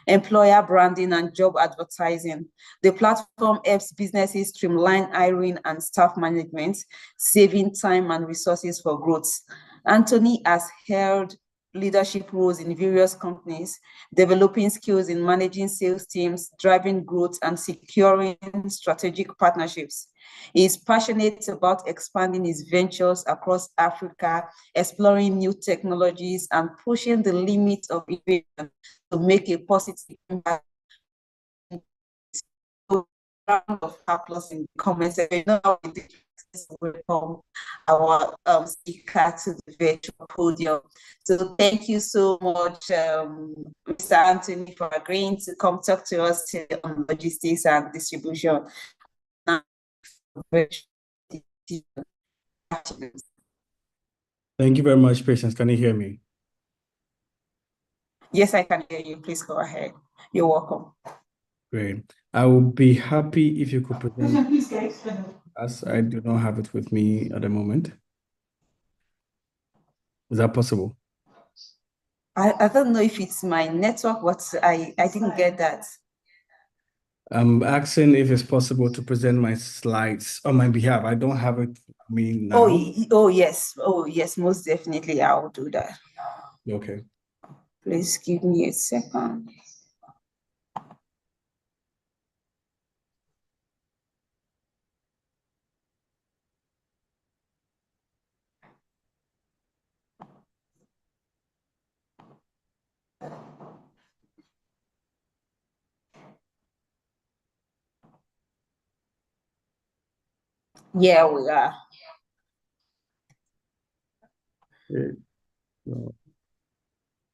employer branding, and job advertising. The platform helps businesses streamline hiring and staff management, saving time and resources for growth. Anthony has held leadership roles in various companies, developing skills in managing sales teams, driving growth, and securing strategic partnerships. He is passionate about expanding his ventures across Africa, exploring new technologies, and pushing the limits of innovation to make a positive impact. Round of applause in the comments section. Now we welcome our speaker to the virtual podium. So thank you so much, Mr. Anthony, for agreeing to come talk to us on logistics and distribution. Thank you very much, Patience. Can you hear me? Yes, I can hear you. Please go ahead. You're welcome. Great. I would be happy if you could present, as I do not have it with me at the moment. Is that possible? I don't know if it's my network, but I didn't get that. I'm asking if it's possible to present my slides on my behalf. I don't have it with me now. Oh yes, most definitely I will do that. Okay. Please give me a second. Yeah, we are.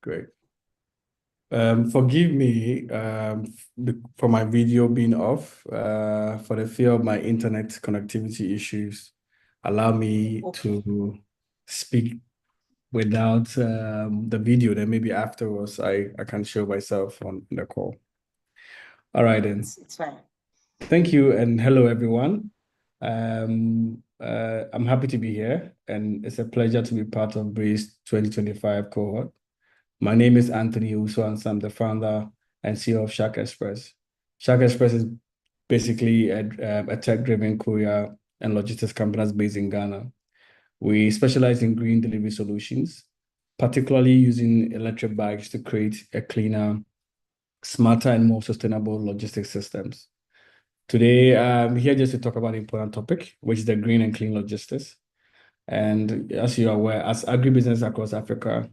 Great. Forgive me for my video being off for the fear of my internet connectivity issues. Allow me to speak without the video. Then maybe afterwards I can show myself on the call. All right then. It's fine. Thank you and hello everyone. I'm happy to be here and it's a pleasure to be part of BRICS 2025 cohort. My name is Anthony Uso and I'm the founder and CEO of Shark Express. Shark Express is basically a tech-driven courier and logistics company that's based in Ghana. We specialize in green delivery solutions, particularly using electric bikes to create a cleaner, smarter, and more sustainable logistics systems. Today, I'm here just to talk about an important topic, which is the green and clean logistics. And as you are aware, as agribusiness across Africa,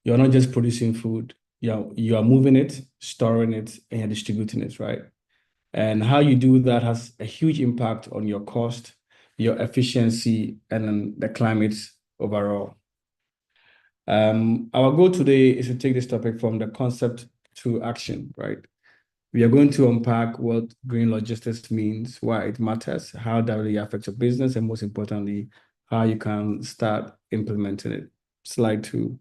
you're not just producing food, you are moving it, storing it, and you're distributing it, right? And how you do that has a huge impact on your cost, your efficiency, and the climate overall. Our goal today is to take this topic from the concept to action, right? We are going to unpack what green logistics means, why it matters, how that really affects your business, and most importantly, how you can start implementing it. Slide 2.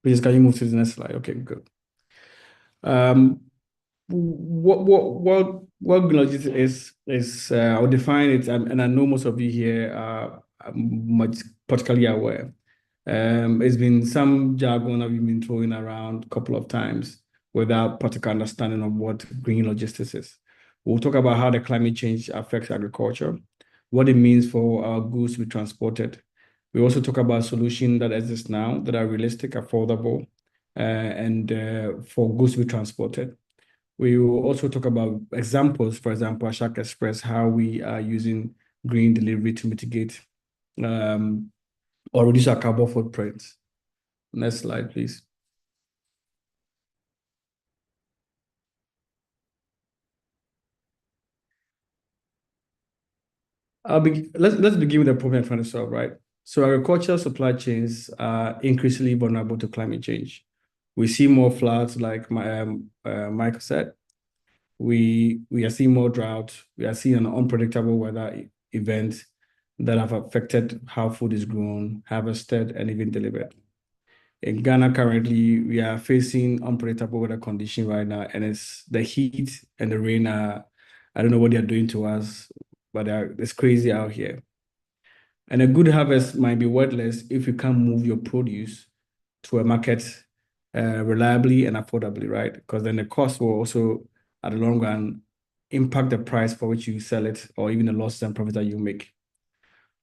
Please, can you move to the next slide? Okay, good. What green logistics is I'll define it, and I know most of you here are much particularly aware. It's been some jargon that we've been throwing around a couple of times without particular understanding of what green logistics is. We'll talk about how the climate change affects agriculture, what it means for our goods to be transported, We also talk about solutions that exist now that are realistic, affordable, and for goods to be transported. We will also talk about examples, for example, Ashaka Express, how we are using green delivery to mitigate or reduce our carbon footprint. Next slide, please. Let's begin with the problem I'm trying to solve, right? So agricultural supply chains are increasingly vulnerable to climate change. We see more floods, like Michael said. We are seeing more drought. We are seeing an unpredictable weather event that have affected how food is grown, harvested, and even delivered. In Ghana currently, we are facing unpredictable weather condition right now, and it's the heat and the rain I don't know what they're doing to us, but it's crazy out here. And a good harvest might be worthless if you can't move your produce to a market reliably and affordably, right? Because then the cost will also, at the long run, impact the price for which you sell it, or even the losses and profits that you make.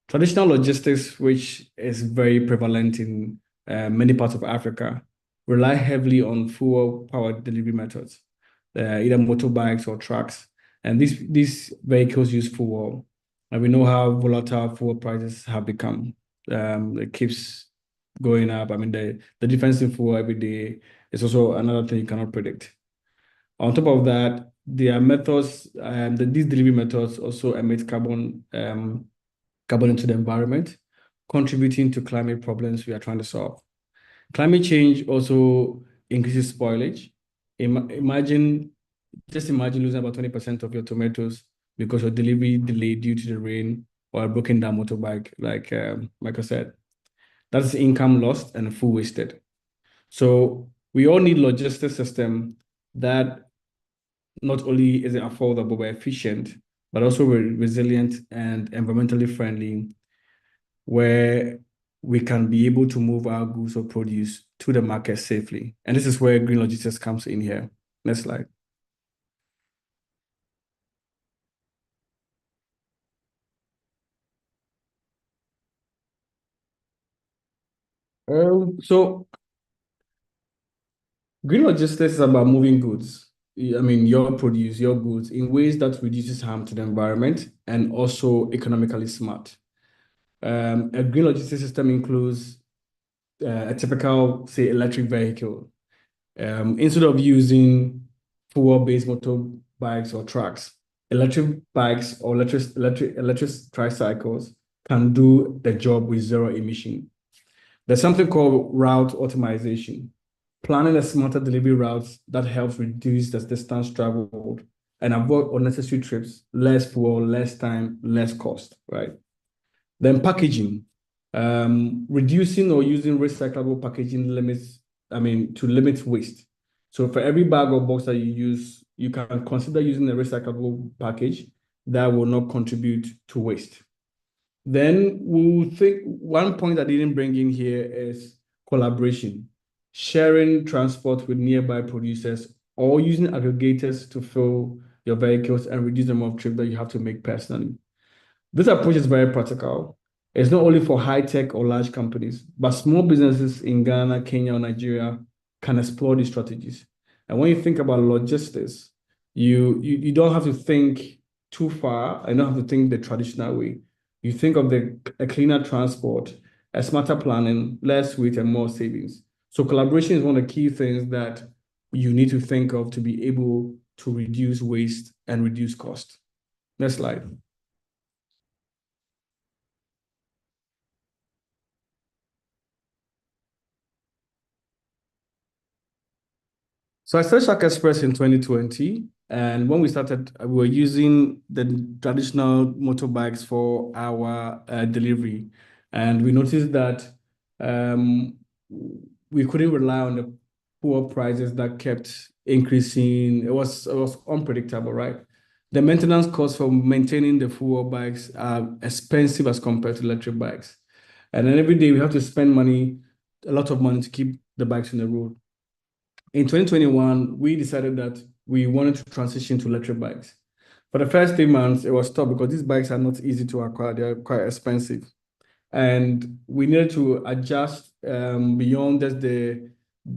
Traditional logistics, which is very prevalent in many parts of Africa, rely heavily on fuel-powered delivery methods, either motorbikes or trucks. And these vehicles use fuel. And we know how volatile fuel prices have become. It keeps going up. I mean, the difference in fuel every day is also another thing you cannot predict. On top of that, there are methods, these delivery methods also emit carbon into the environment, contributing to climate problems we are trying to solve. Climate change also increases spoilage. Just imagine losing about 20% of your tomatoes because your delivery delayed due to the rain or a broken down motorbike, like Michael said. That's income lost and food wasted. So we all need logistics system that not only is it affordable but efficient, but also resilient and environmentally friendly, where we can be able to move our goods or produce to the market safely. And this is where green logistics comes in here. Next slide. So green logistics is about moving goods. I mean, your produce, your goods, in ways that reduces harm to the environment and also economically smart. A green logistics system includes a typical, say, electric vehicle. Instead of using fuel-based motorbikes or trucks, electric bikes or electric tricycles can do the job with zero emission. There's something called route optimization, planning a smarter delivery routes that helps reduce the distance traveled and avoid unnecessary trips, less fuel, less time, less cost, right? Then packaging, reducing or using recyclable packaging to limit waste. So for every bag or box that you use, you can consider using a recyclable package that will not contribute to waste. Then we'll think one point I didn't bring in here is collaboration, sharing transport with nearby producers or using aggregators to fill your vehicles and reduce the amount of trips that you have to make personally. This approach is very practical. It's not only for high-tech or large companies, but small businesses in Ghana, Kenya, or Nigeria can explore these strategies. And when you think about logistics, you don't have to think too far. You don't have to think the traditional way. You think of a cleaner transport, a smarter planning, less weight, and more savings. So collaboration is one of the key things that you need to think of to be able to reduce waste and reduce cost. Next slide. So I started Ashaka Express in 2020. And when we started, we were using the traditional motorbikes for our delivery. And we noticed that we couldn't rely on the fuel prices that kept increasing. It was unpredictable, right? The maintenance costs for maintaining the fuel bikes are expensive as compared to electric bikes. And then every day we have to spend a lot of money to keep the bikes on the road. In 2021, we decided that we wanted to transition to electric bikes. For the first 3 months, it was tough because these bikes are not easy to acquire. They're quite expensive. and we needed to adjust beyond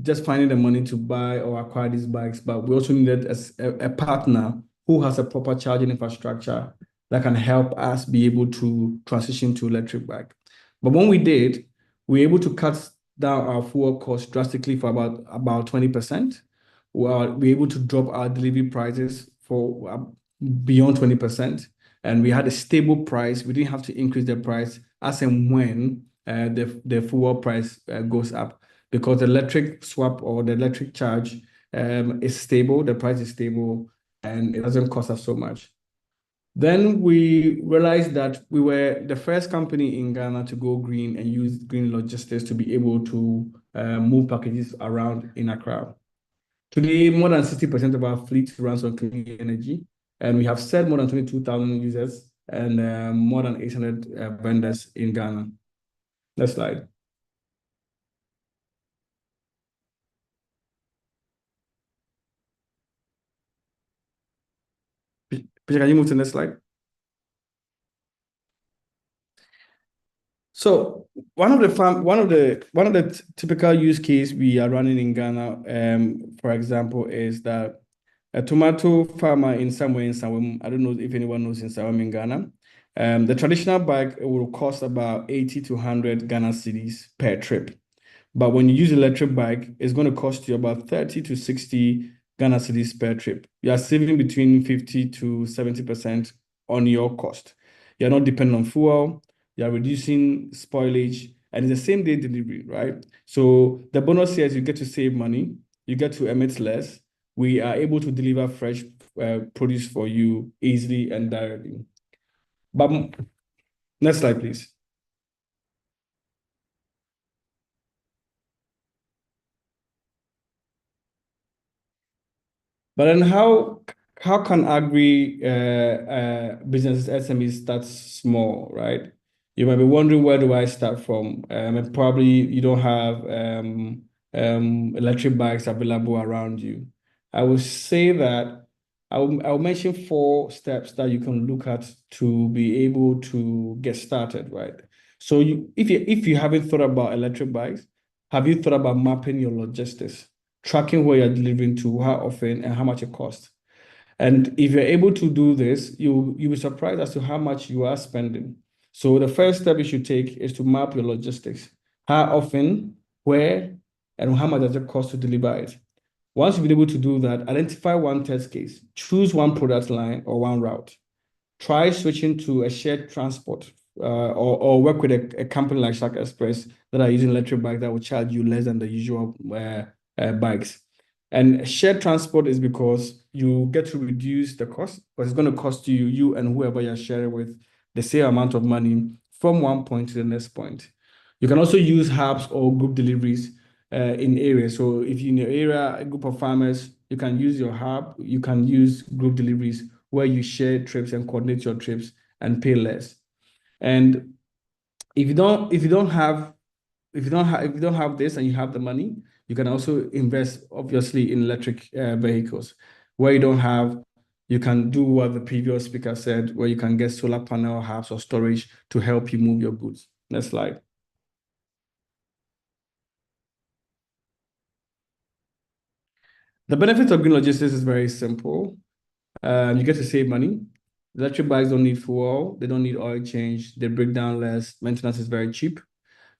just finding the money to buy or acquire these bikes, but we also needed a partner who has a proper charging infrastructure that can help us be able to transition to electric bike. But when we did, we were able to cut down our fuel cost drastically for about 20%. We were able to drop our delivery prices for beyond 20%, and we had a stable price. We didn't have to increase the price as and when the fuel price goes up, because the electric swap or the electric charge is stable, the price is stable, and it doesn't cost us so much. Then we realized that we were the first company in Ghana to go green and use green logistics to be able to move packages around in Accra. Today, more than 60% of our fleet runs on clean energy, and we have served more than 22,000 users and more than 800 vendors in Ghana. Next slide. Peter, can you move to the next slide? So one of the typical use case we are running in Ghana, for example, is that a tomato farmer in somewhere in Sawam, I don't know if anyone knows in Sawam in Ghana, the traditional bike will cost about 80 to 100 Ghana cedis per trip. But when you use electric bike, it's going to cost you about 30 to 60 Ghana cedis per trip. You are saving between 50 to 70% on your cost. You're not dependent on fuel. You are reducing spoilage, and it's the same day delivery, right? So the bonus here is you get to save money, you get to emit less. We are able to deliver fresh produce for you easily and directly. But next slide, please. But then how can agri businesses, SMEs start small, right? You might be wondering, where do I start from? And probably you don't have electric bikes available around you. I will say that I'll mention 4 steps that you can look at to be able to get started, right? So if you haven't thought about electric bikes, have you thought about mapping your logistics, tracking where you're delivering to, how often, and how much it costs? And if you're able to do this, you'll be surprised as to how much you are spending. So the first step you should take is to map your logistics. How often, where, and how much does it cost to deliver it? Once you've been able to do that, identify one test case, choose one product line or one route. Try switching to a shared transport or work with a company like Shark Express that are using electric bikes that will charge you less than the usual bikes. And shared transport is because you get to reduce the cost, but it's going to cost you and whoever you're sharing with the same amount of money from one point to the next point. You can also use hubs or group deliveries in areas. So if you're in your area, a group of farmers, you can use your hub, you can use group deliveries where you share trips and coordinate your trips and pay less. And if you don't have this and you have the money, you can also invest obviously in electric vehicles. Where you don't have, you can do what the previous speaker said, where you can get solar panel hubs or storage to help you move your goods. Next slide. The benefits of green logistics is very simple. You get to save money. Electric bikes don't need fuel. They don't need oil change. They break down less. Maintenance is very cheap.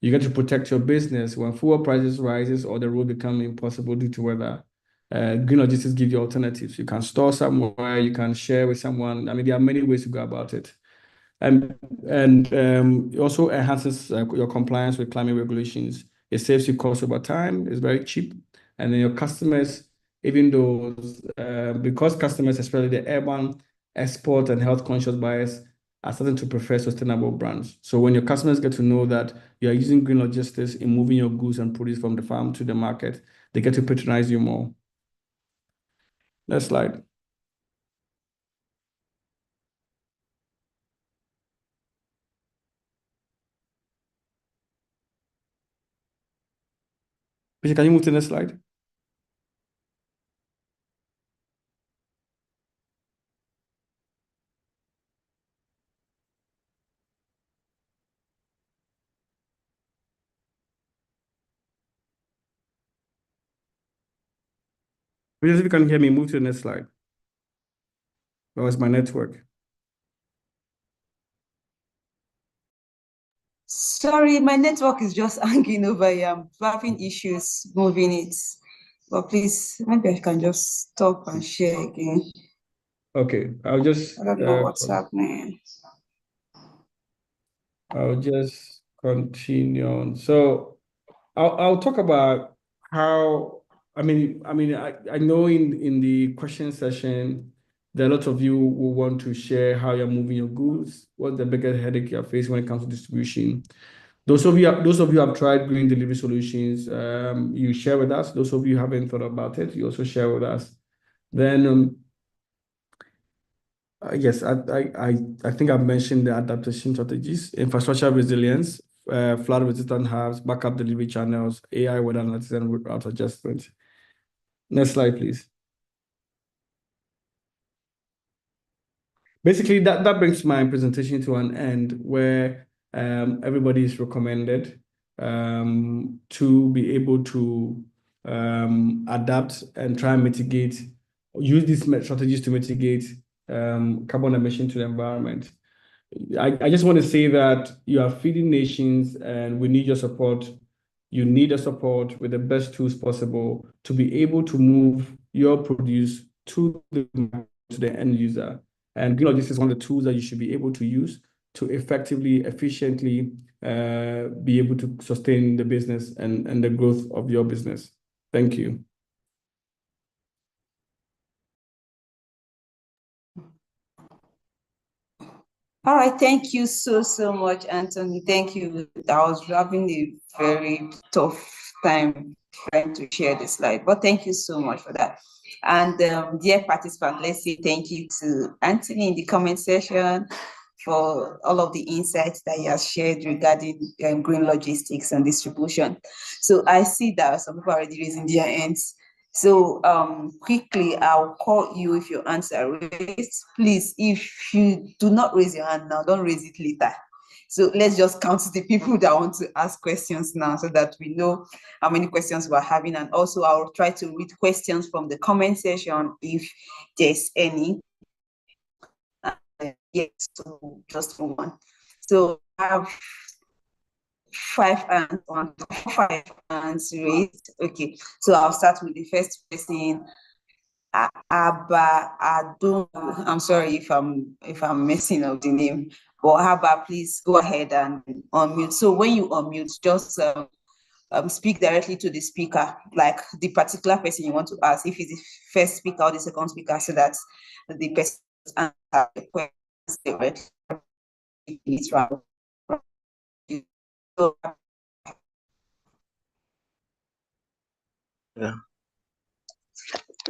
You get to protect your business when fuel prices rises or the road become impossible due to weather. Green logistics give you alternatives. You can store somewhere. You can share with someone. I mean, there are many ways to go about it. And it also enhances your compliance with climate regulations. It saves you costs over time. It's very cheap. And then your customers, even though because customers, especially the urban, export, and health conscious buyers, are starting to prefer sustainable brands. So when your customers get to know that you are using green logistics in moving your goods and produce from the farm to the market, they get to patronize you more. Next slide. Peter, can you move to the next slide? Please, if you can hear me, move to the next slide. That was my network. Sorry, my network is just hanging over here. I'm having issues moving it. But please, maybe I can just stop and share again. Okay, I'll just I don't know what's happening. I'll just continue on. So I'll talk about how, I know in the question session, there are a lot of you who want to share how you're moving your goods, what the biggest headache you're facing when it comes to distribution. Those of you who have tried green delivery solutions, you share with us. Those of you who haven't thought about it, you also share with us. Then yes, I think I've mentioned the adaptation strategies, infrastructure resilience, flood resistant hubs, backup delivery channels, AI weather analytics, and route adjustment. Next slide, please. Basically, that brings my presentation to an end, where everybody is recommended to be able to adapt and try and mitigate, use these strategies to mitigate carbon emission to the environment. I just want to say that you are feeding nations and we need your support. You need a support with the best tools possible to be able to move your produce to the end user. And green logistics is one of the tools that you should be able to use to effectively, efficiently be able to sustain the business and the growth of your business. Thank you. All right, thank you so much, Anthony. Thank you. I was having a very tough time trying to share the slide, but thank you so much for that. And dear participants, let's say thank you to Anthony in the comment section for all of the insights that he has shared regarding green logistics and distribution. So I see that some people are already raising their hands. So quickly, I'll call you if your hands are raised. Please, if you do not raise your hand now, don't raise it later. So let's just count the people that want to ask questions now so that we know how many questions we're having. And also I'll try to read questions from the comment section if there's any. Yes, so just for one. So I have five hands raised. Okay, so I'll start with the first person. I'm sorry if I'm messing up the name, but Abba, please go ahead and unmute. So when you unmute, just speak directly to the speaker, like the particular person you want to ask, if it's the first speaker or the second speaker, so that the person answers the question directly. Yeah.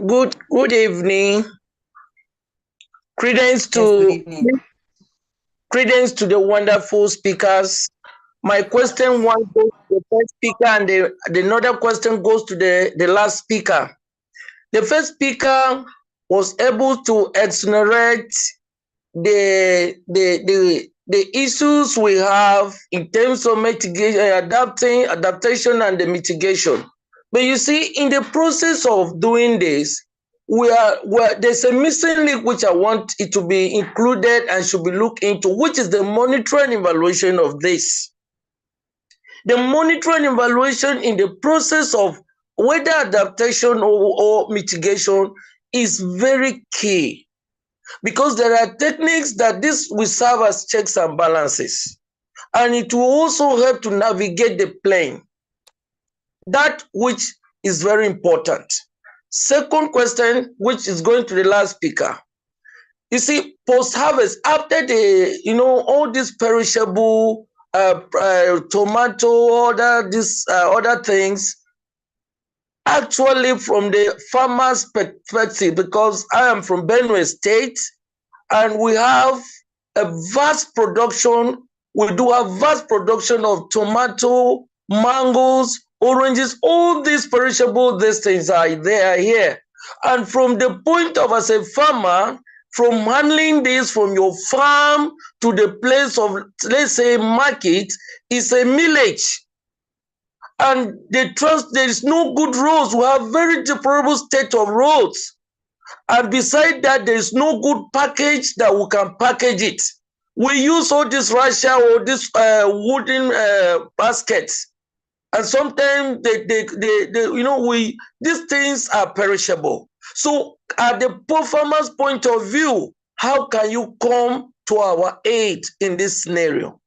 Good evening. Credence to the wonderful speakers. My question one goes to the first speaker, and the another question goes to the last speaker. The first speaker was able to exonerate the issues we have in terms of mitigation, adaptation, and the mitigation. But you see, in the process of doing this, there's a missing link which I want it to be included and should be looked into, which is the monitoring evaluation of this. The monitoring evaluation in the process of whether adaptation or mitigation is very key, because there are techniques that this will serve as checks and balances, and it will also help to navigate the plane. That which is very important. Second question, which is going to the last speaker. You see, post-harvest, after all these perishable tomato, other things, actually from the farmer's perspective, because I am from Benue State, and we have a vast production. We do have vast production of tomato, mangoes, oranges, all these perishable things are here. And from the point of, as a farmer, from handling this from your farm to the place of, let's say, market, is a millage. and they trust there is no good roads. We have very deplorable state of roads. And beside that, there is no good package that we can package it. We use all this Russia or this wooden baskets. And sometimes these things are perishable. So at the performance point of view, how can you come to our aid in this scenario?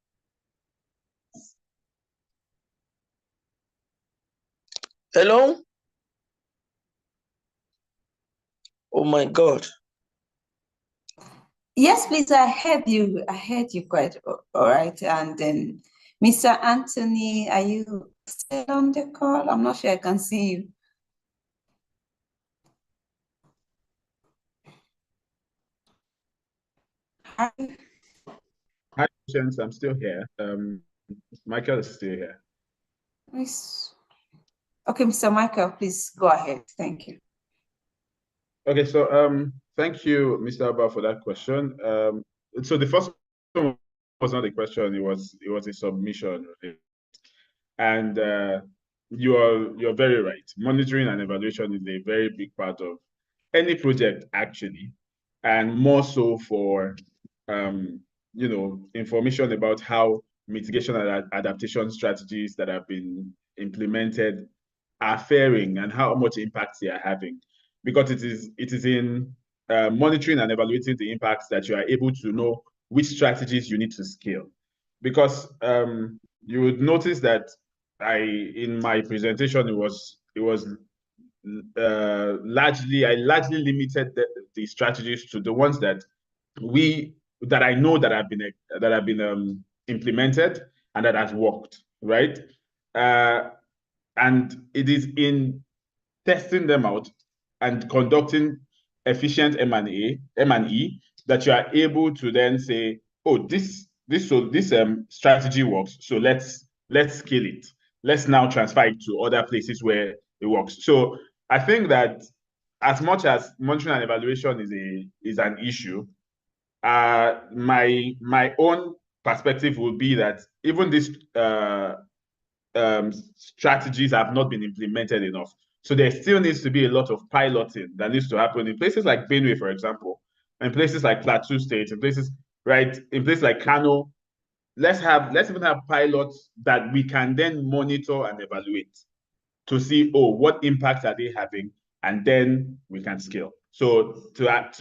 Hello? Oh my God. Yes, please. I heard you. I heard you quite all right. And then, Mr. Anthony, are you still on the call? I'm not sure I can see you. Hi, Patience. I'm still here. Michael is still here. Okay, Mr. Michael, please go ahead. Thank you. Okay, so thank you, Mr. Abba, for that question. So the first one was not a question; it was a submission, and you're very right. Monitoring and evaluation is a very big part of any project, actually, and more so for information about how mitigation and adaptation strategies that have been implemented are faring and how much impact they are having. Because it is in monitoring and evaluating the impacts that you are able to know which strategies you need to scale. Because you would notice that in my presentation, I largely limited the strategies to the ones that I know that have been implemented and that has worked, right? And it is in testing them out and conducting efficient M&E that you are able to then say, oh, this strategy works, so let's scale it. Let's now transfer it to other places where it works. So I think that as much as monitoring and evaluation is an issue, my own perspective would be that even these strategies have not been implemented enough. So there still needs to be a lot of piloting that needs to happen in places like Benue, for example, in places like Plateau State, in places like Kano. Let's even have pilots that we can then monitor and evaluate to see, oh, what impact are they having, and then we can scale. So that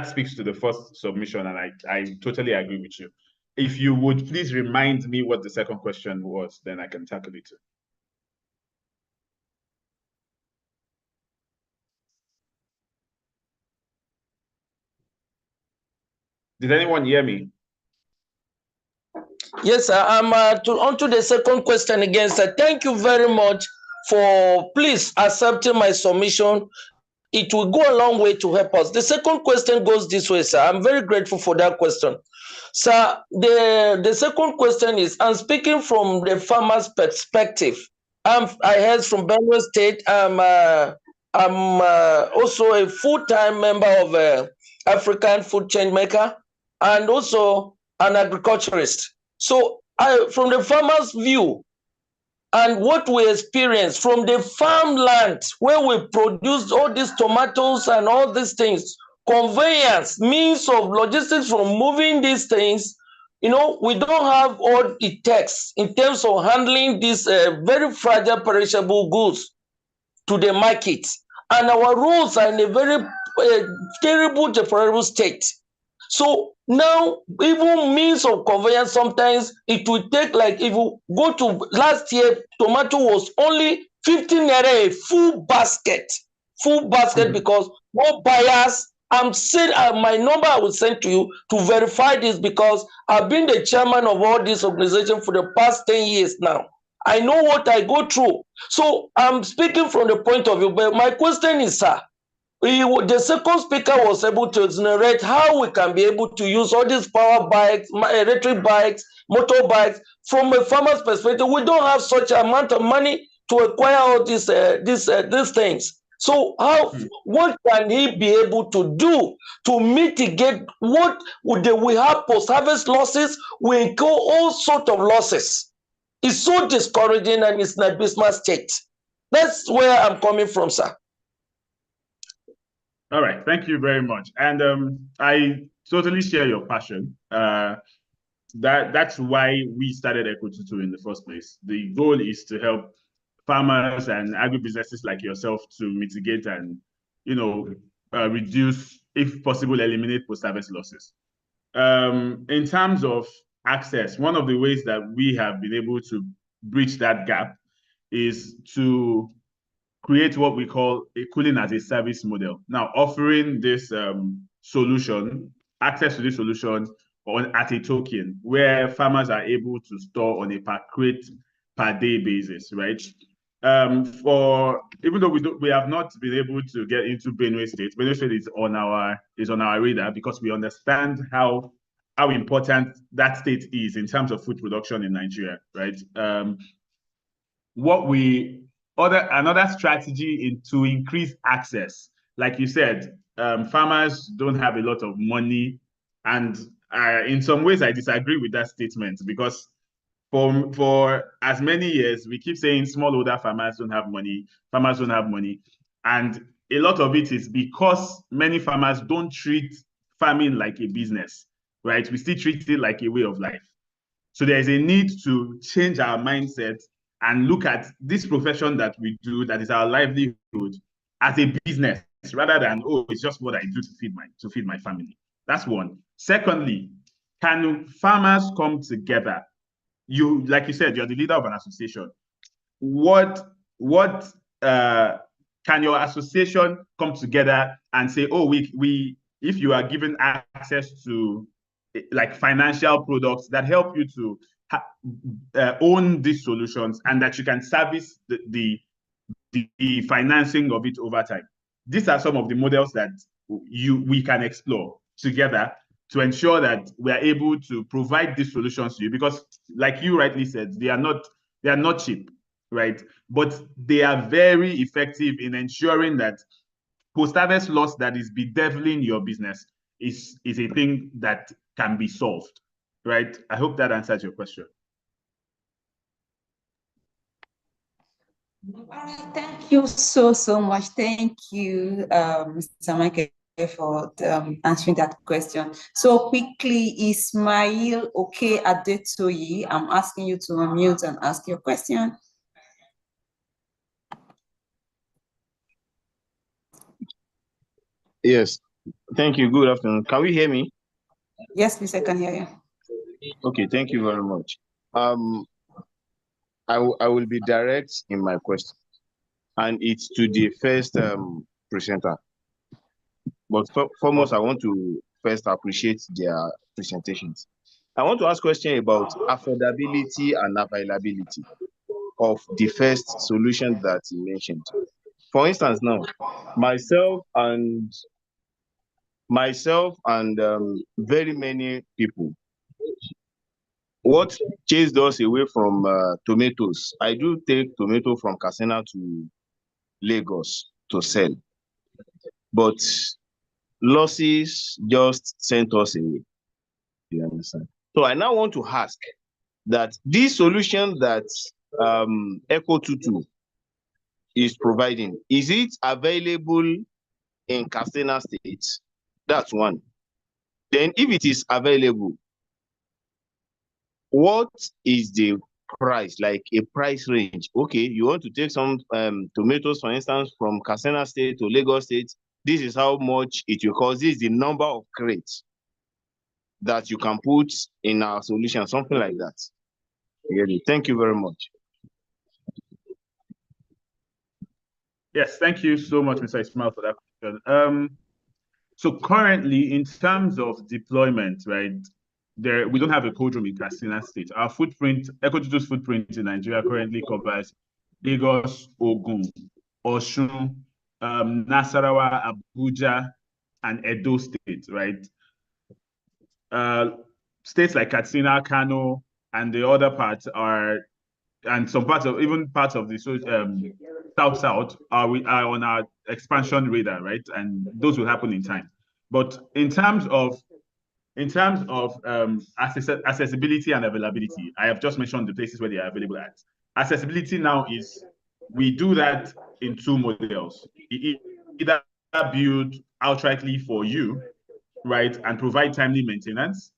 speaks to the first submission, and I totally agree with you. If you would please remind me what the second question was, then I can tackle it too. Did anyone hear me? Yes, sir. I'm on to the second question again, sir. Thank you very much for please accepting my submission. It will go a long way to help us. The second question goes this way, sir. I'm very grateful for that question. Sir, the second question is, I'm speaking from the farmer's perspective. I heard from Benue State. I'm also a full-time member of African Food Changemaker and also an agriculturist. So from the farmer's view, and what we experience from the farmland where we produce all these tomatoes and all these things, conveyance, means of logistics from moving these things, we don't have all it takes in terms of handling these very fragile, perishable goods to the market. And our roads are in a very terrible, deplorable state. So now, even means of conveyance, sometimes it will take, like, if you go to last year, tomato was only 15 naira a full basket, because no buyers. I'm saying my number I will send to you to verify this, because I've been the chairman of all this organization for the past 10 years now. I know what I go through. So I'm speaking from the point of view, but my question is, sir, the second speaker was able to generate how we can be able to use all these power bikes, electric bikes, motorbikes. From a farmer's perspective, we don't have such amount of money to acquire all these things. So what can he be able to do to mitigate what we have post-harvest losses? We incur all sorts of losses. It's so discouraging and it's an abysmal state. That's where I'm coming from, sir. All right, thank you very much. And I totally share your passion. That's why we started Eco-Tutu in the first place. The goal is to help farmers and agribusinesses like yourself to mitigate and, reduce, if possible, eliminate post-harvest losses. In terms of access, one of the ways that we have been able to bridge that gap is to create what we call a cooling as a service model. Now, offering this solution, access to this solution at a token, where farmers are able to store on a per crate per day basis, right? Even though we have not been able to get into Benue State is on our radar because we understand how important that state is in terms of food production in Nigeria, right? Another strategy to increase access, like you said, farmers don't have a lot of money, and in some ways I disagree with that statement because for as many years we keep saying smallholder farmers don't have money, and a lot of it is because many farmers don't treat farming like a business, right? We still treat it like a way of life. So there is a need to change our mindset and look at this profession that we do, that is our livelihood, as a business rather than, oh, it's just what I do to feed my family. That's one. Secondly, can farmers come together? Like you said, you're the leader of an association. What can your association come together and say, oh, if you are given access to like financial products that help you to own these solutions and that you can service the financing of it over time. These are some of the models that we can explore together to ensure that we are able to provide these solutions to you, because like you rightly said, they are not cheap, right? But they are very effective in ensuring that post-harvest loss that is bedeviling your business is a thing that can be solved, right? I hope that answers your question. Thank you so much. Thank you, Mr. Michael, for answering that question. So quickly, Ismail Adetoyi, I'm asking you to unmute and ask your question. Yes, thank you. Good afternoon. Can we hear me? Yes, please, I can hear you. Okay, thank you very much. I will be direct in my question, and it's to the first presenter. But foremost, I want to first appreciate their presentations. I want to ask a question about affordability and availability of the first solution that you mentioned. For instance, now, myself and very many people, what chased us away from tomatoes? I do take tomato from Katsina to Lagos to sell, but losses just sent us away. You understand? So I now want to ask that this solution that Eco-Tutu is providing, is it available in Katsina State? That's one. Then if it is available, what is the price, like a price range? Okay, you want to take some tomatoes, for instance, from Katsina State to Lagos State. This is how much it will cost. This is the number of crates that you can put in our solution, something like that. Really, thank you very much. Yes, thank you so much, Mr. Ismail, for that question. So currently, in terms of deployment, right, we don't have a cold room in Katsina State. Our footprint, Eco-Tutu's footprint in Nigeria currently covers Lagos, Ogun, Osun, Nasarawa, Abuja, and Edo State, right? States like Katsina, Kano, and the other parts and some parts of the South are on our expansion radar, right? And those will happen in time. But in terms of In terms of accessibility and availability, I have just mentioned the places where they are available at. Accessibility now is, we do that in two models. Either build outrightly for you, right, and provide timely maintenance.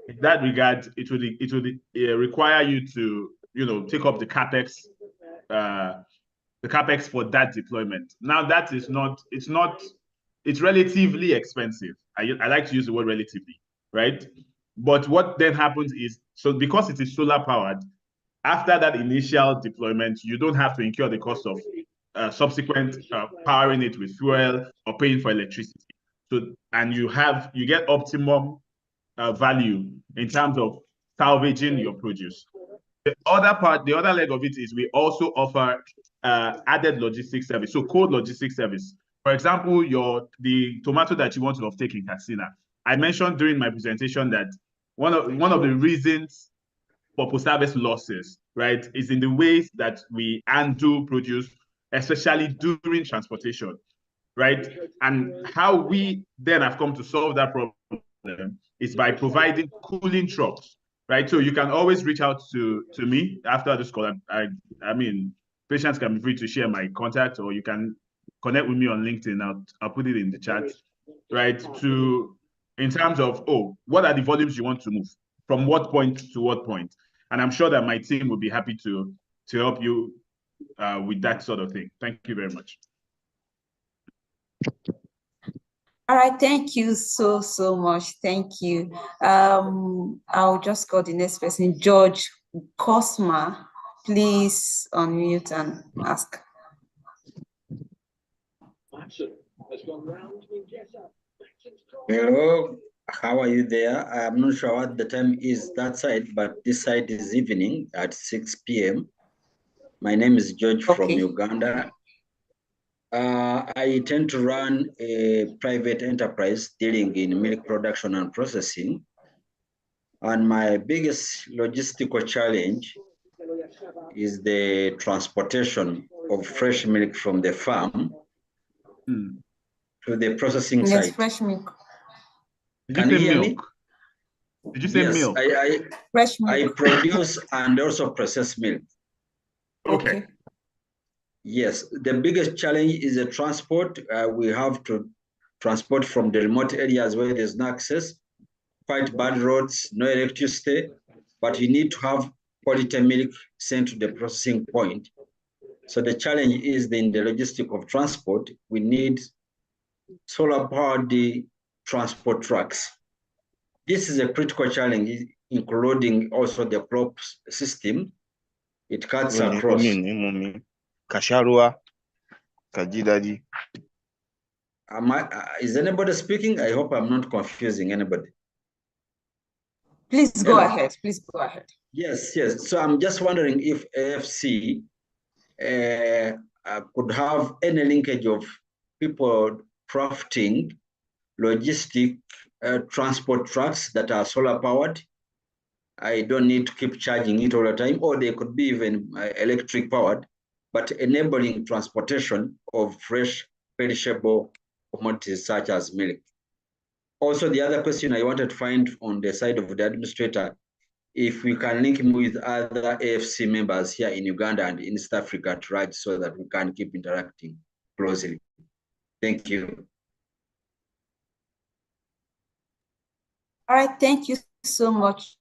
In that regard, it would require you to, take up the capex for that deployment. Now that is it's relatively expensive. I like to use the word relatively, right? But what then happens is, so because it is solar powered, after that initial deployment, you don't have to incur the cost of subsequent powering it with fuel or paying for electricity. So, and you get optimum value in terms of salvaging your produce. The other leg of it is we also offer added logistics service, so cold logistics service. For example, the tomato that you want to offtake in Katsina. I mentioned during my presentation that one of the reasons for post-harvest losses, right, is in the ways that we undo produce, especially during transportation, right? And how we then have come to solve that problem is by providing cooling trucks, right? So you can always reach out to me after this call. I mean, patients can be free to share my contact, or you can connect with me on LinkedIn. I'll put it in the chat, right? In terms of, what are the volumes you want to move? From what point to what point? And I'm sure that my team will be happy to help you with that sort of thing. Thank you very much. All right, thank you so much. Thank you. I'll just call the next person, George Cosma. Please unmute and ask. Hello, how are you there? I'm not sure what the time is that side, but this side is evening at 6 p.m. My name is George from Uganda. I tend to run a private enterprise dealing in milk production and processing. And my biggest logistical challenge is the transportation of fresh milk from the farm to the processing site. Yes, fresh milk. Can you hear me? Did you say milk? Fresh milk. I produce and also process milk. Okay. Yes, the biggest challenge is the transport. We have to transport from the remote areas where there's no access, quite bad roads, no electricity, but you need to have quality milk sent to the processing point. So the challenge is in the logistic of transport. We need solar-powered transport trucks. This is a critical challenge, including also the crop system. It cuts across. Kasharua, Kajidadi. Is anybody speaking? I hope I'm not confusing anybody. Please go ahead. Please go ahead. Yes. So I'm just wondering if AFC could have any linkage of people crafting logistic transport trucks that are solar powered. I don't need to keep charging it all the time, or they could be even electric powered, but enabling transportation of fresh, perishable commodities such as milk. Also, the other question I wanted to find on the side of the administrator, if we can link him with other AFC members here in Uganda and in East Africa to write so that we can keep interacting closely. Thank you. All right, thank you so much,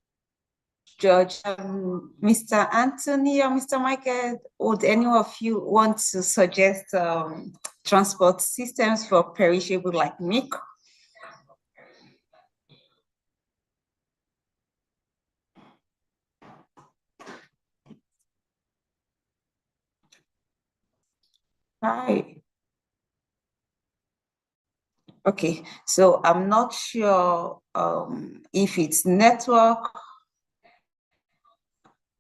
George. Mr. Anthony or Mr. Michael, would any of you want to suggest transport systems for perishable like milk? Hi. Okay, so I'm not sure if it's network.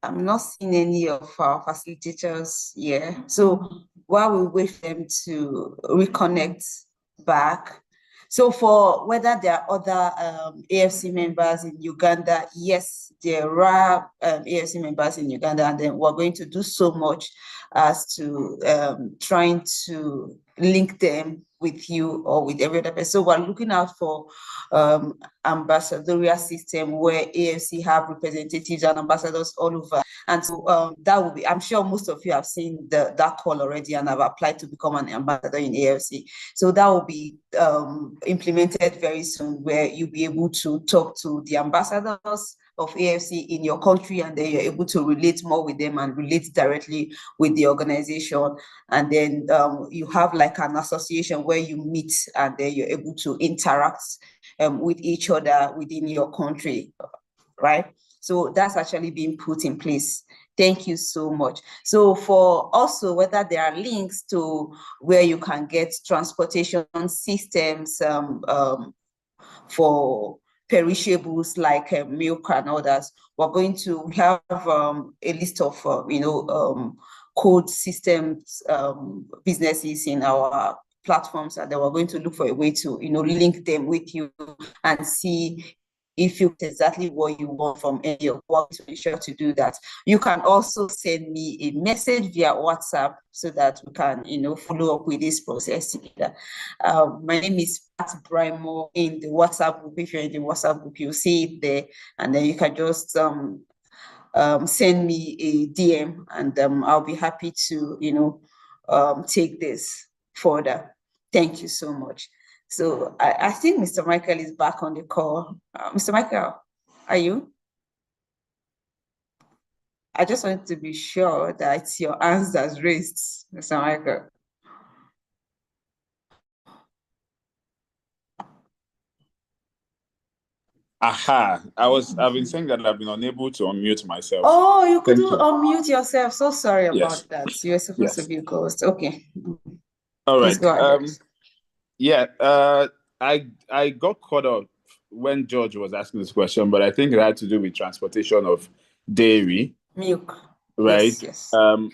I'm not seeing any of our facilitators here. So while we wait for them to reconnect back. So for whether there are other AFC members in Uganda, yes, there are AFC members in Uganda, and then we're going to do so much as to trying to link them with you or with every other person. So we're looking out for ambassadorial system where AFC have representatives and ambassadors all over. And so that will be, I'm sure most of you have seen that call already and have applied to become an ambassador in AFC. So that will be implemented very soon, where you'll be able to talk to the ambassadors of AFC in your country, and then you're able to relate more with them and relate directly with the organization. And then you have like an association where you meet and then you're able to interact with each other within your country, right? So that's actually being put in place. Thank you so much. So for also whether there are links to where you can get transportation systems for perishables like milk and others, we're going to have a list of code systems businesses in our platforms, and then we're going to look for a way to link them with you and see if you exactly what you want from any of what to be sure to do that. You can also send me a message via WhatsApp so that we can follow up with this process together. My name is Pat Brimo in the WhatsApp group. If you're in the WhatsApp group, you'll see it there, and then you can just send me a DM, and I'll be happy to take this further. Thank you so much. So I think Mr. Michael is back on the call. Mr. Michael, are you? I just wanted to be sure that your hands that's raised, Mr. Michael. Aha, I've been saying that I've been unable to unmute myself. Oh, you couldn't unmute yourself. So sorry about that. You were supposed to be a ghost. Okay. All right. Please go ahead. Yeah, I got caught up when George was asking this question, but I think it had to do with transportation of dairy. Milk. Right. Yes. And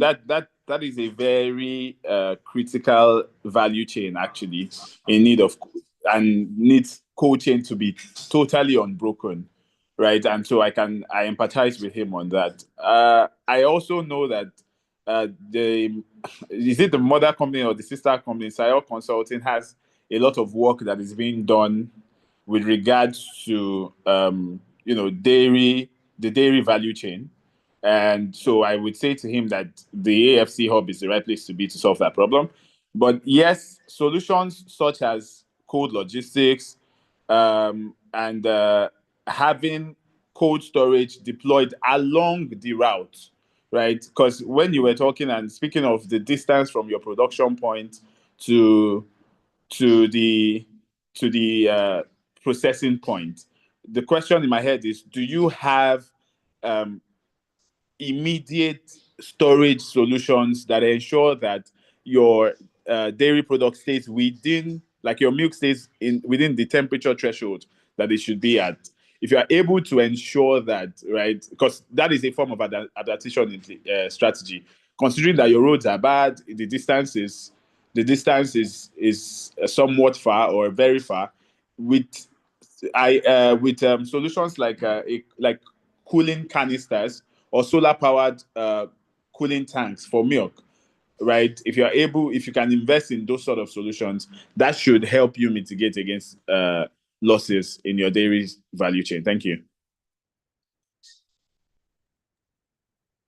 that is a very critical value chain actually in need of, and needs cold chain to be totally unbroken. Right. And so I empathize with him on that. I also know that is it the mother company or the sister company, Sayo Consulting, has a lot of work that is being done with regards to the dairy value chain. And so I would say to him that the AFC hub is the right place to be to solve that problem. But yes, solutions such as cold logistics and having cold storage deployed along the route, right? Because when you were talking and speaking of the distance from your production point to the processing point, the question in my head is, do you have immediate storage solutions that ensure that your dairy product stays within, like your milk stays within the temperature threshold that it should be at? If you are able to ensure that, right, because that is a form of adaptation strategy, considering that your roads are bad, the distance is somewhat far or very far, with solutions like cooling canisters or solar powered cooling tanks for milk, right? If you can invest in those sort of solutions, that should help you mitigate against losses in your dairy value chain. Thank you.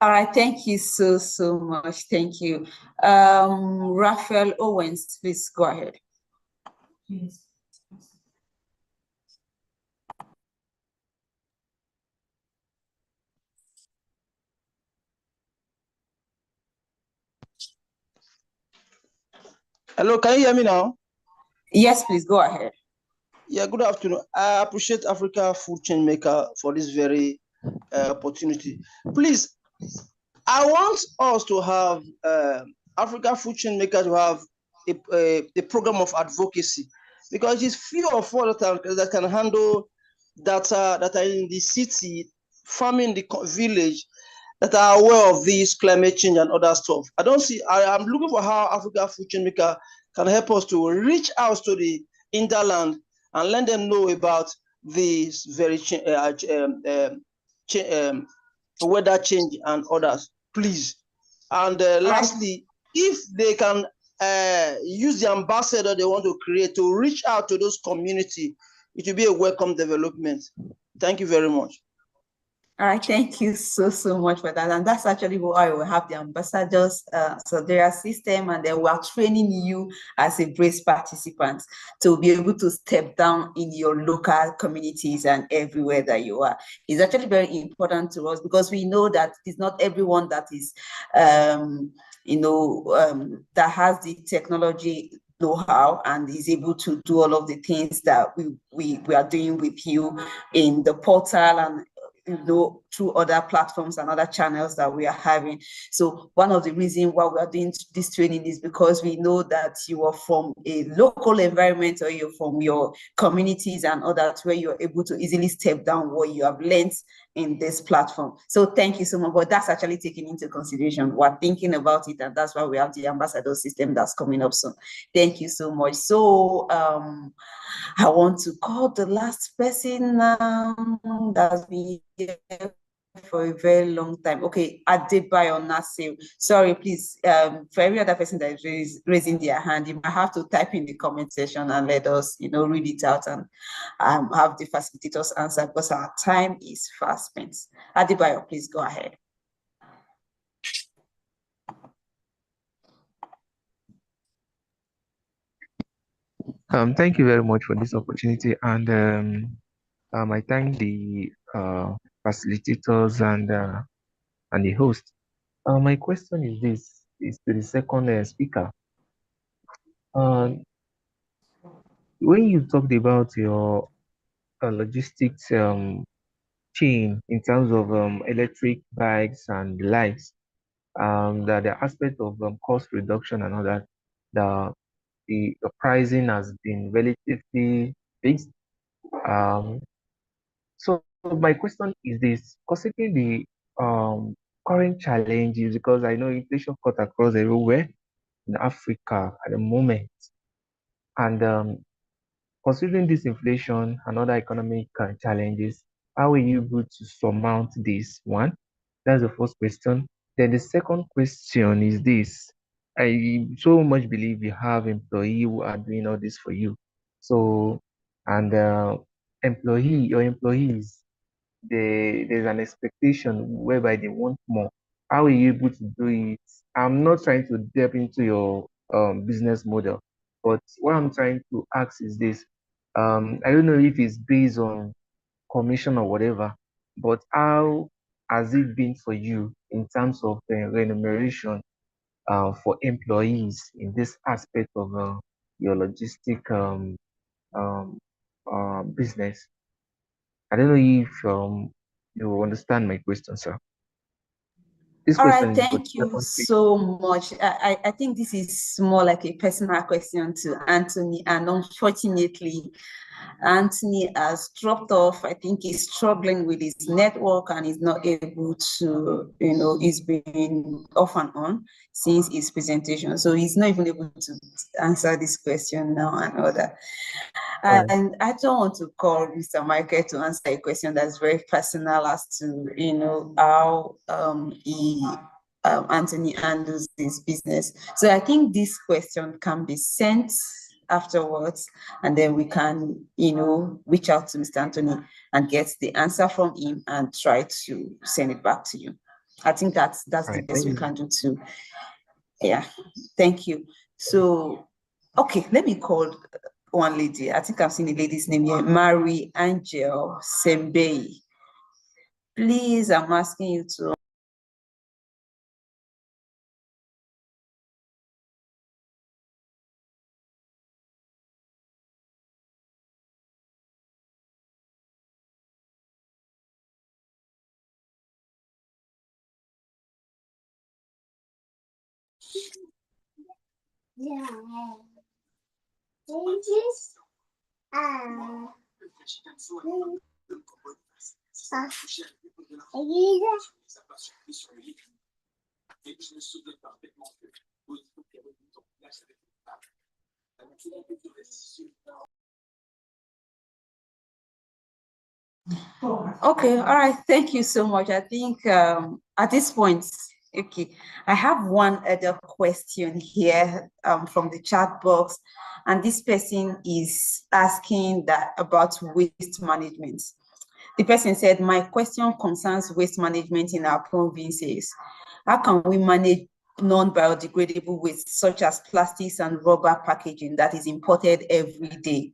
All right, thank you so much. Thank you. Raphael Owens, please go ahead. Yes. Hello, can you hear me now? Yes, please go ahead. Yeah, good afternoon. I appreciate Africa Food Chain Maker for this very opportunity. Please, I want us to have Africa Food Chain Maker to have a program of advocacy, because it's few of us that can handle data that are in the city, farming the village, that are aware of this climate change and other stuff. I'm looking for how Africa Food Chain Maker can help us to reach out to the hinterland and let them know about this very weather change and others, please. And lastly, if they can use the ambassador they want to create to reach out to those community, it will be a welcome development. Thank you very much. All right, thank you so much for that. And that's actually why we have the ambassadors. So there are system, and then we are training you as a BRACE participant to be able to step down in your local communities and everywhere that you are. It's actually very important to us because we know that it's not everyone that is, that has the technology know-how and is able to do all of the things that we are doing with you in the portal and through other platforms and other channels that we are having. So one of the reasons why we are doing this training is because we know that you are from a local environment, or you're from your communities and others where you're able to easily step down what you have learned in this platform. So thank you so much. But that's actually taken into consideration. We're thinking about it, and that's why we have the ambassador system that's coming up soon. Thank you so much. So I want to call the last person that's been here for a very long time. Okay, Adebayo Nasir. Sorry, please, for every other person that is raising their hand, you might have to type in the comment section and let us, read it out and have the facilitators answer, because our time is fast spent. Adebayo, please go ahead. Thank you very much for this opportunity, and I thank the facilitators and the host. My question is this: is to the second speaker. When you talked about your logistics chain in terms of electric bikes and the likes, that the aspect of cost reduction and all that, the pricing has been relatively fixed. So my question is this: considering the current challenges, because I know inflation cut across everywhere in Africa at the moment, and considering this inflation and other economic challenges, how are you able to surmount this one? That's the first question. Then the second question is this: I so much believe you have employees who are doing all this for you. So, and your employees, there's an expectation whereby they want more. How are you able to do it? I'm not trying to delve into your business model, but what I'm trying to ask is this. I don't know if it's based on commission or whatever, but how has it been for you in terms of remuneration for employees in this aspect of your logistic business? I don't know if you understand my question, sir. This All question right, is for thank you so much. I think this is more like a personal question to Anthony, and unfortunately, Anthony has dropped off. I think he's struggling with his network and he's not able to, he's been off and on since his presentation. So he's not even able to answer this question now and all that. And I don't want to call Mr. Michael to answer a question that's very personal as to, how Anthony handles this business. So I think this question can be sent afterwards, and then we can, reach out to Mr. Anthony and get the answer from him and try to send it back to you. I think that's the best we can do too. Yeah, thank you. So, okay, let me call one lady. I think I've seen the lady's name here, Mary Angel Sembei. Please, I'm asking you to. Okay, all right, thank you so much. I think at this point, Okay, I have one other question here from the chat box, and this person is asking that about waste management. The person said, my question concerns waste management in our provinces. How can we manage non-biodegradable waste such as plastics and rubber packaging that is imported every day?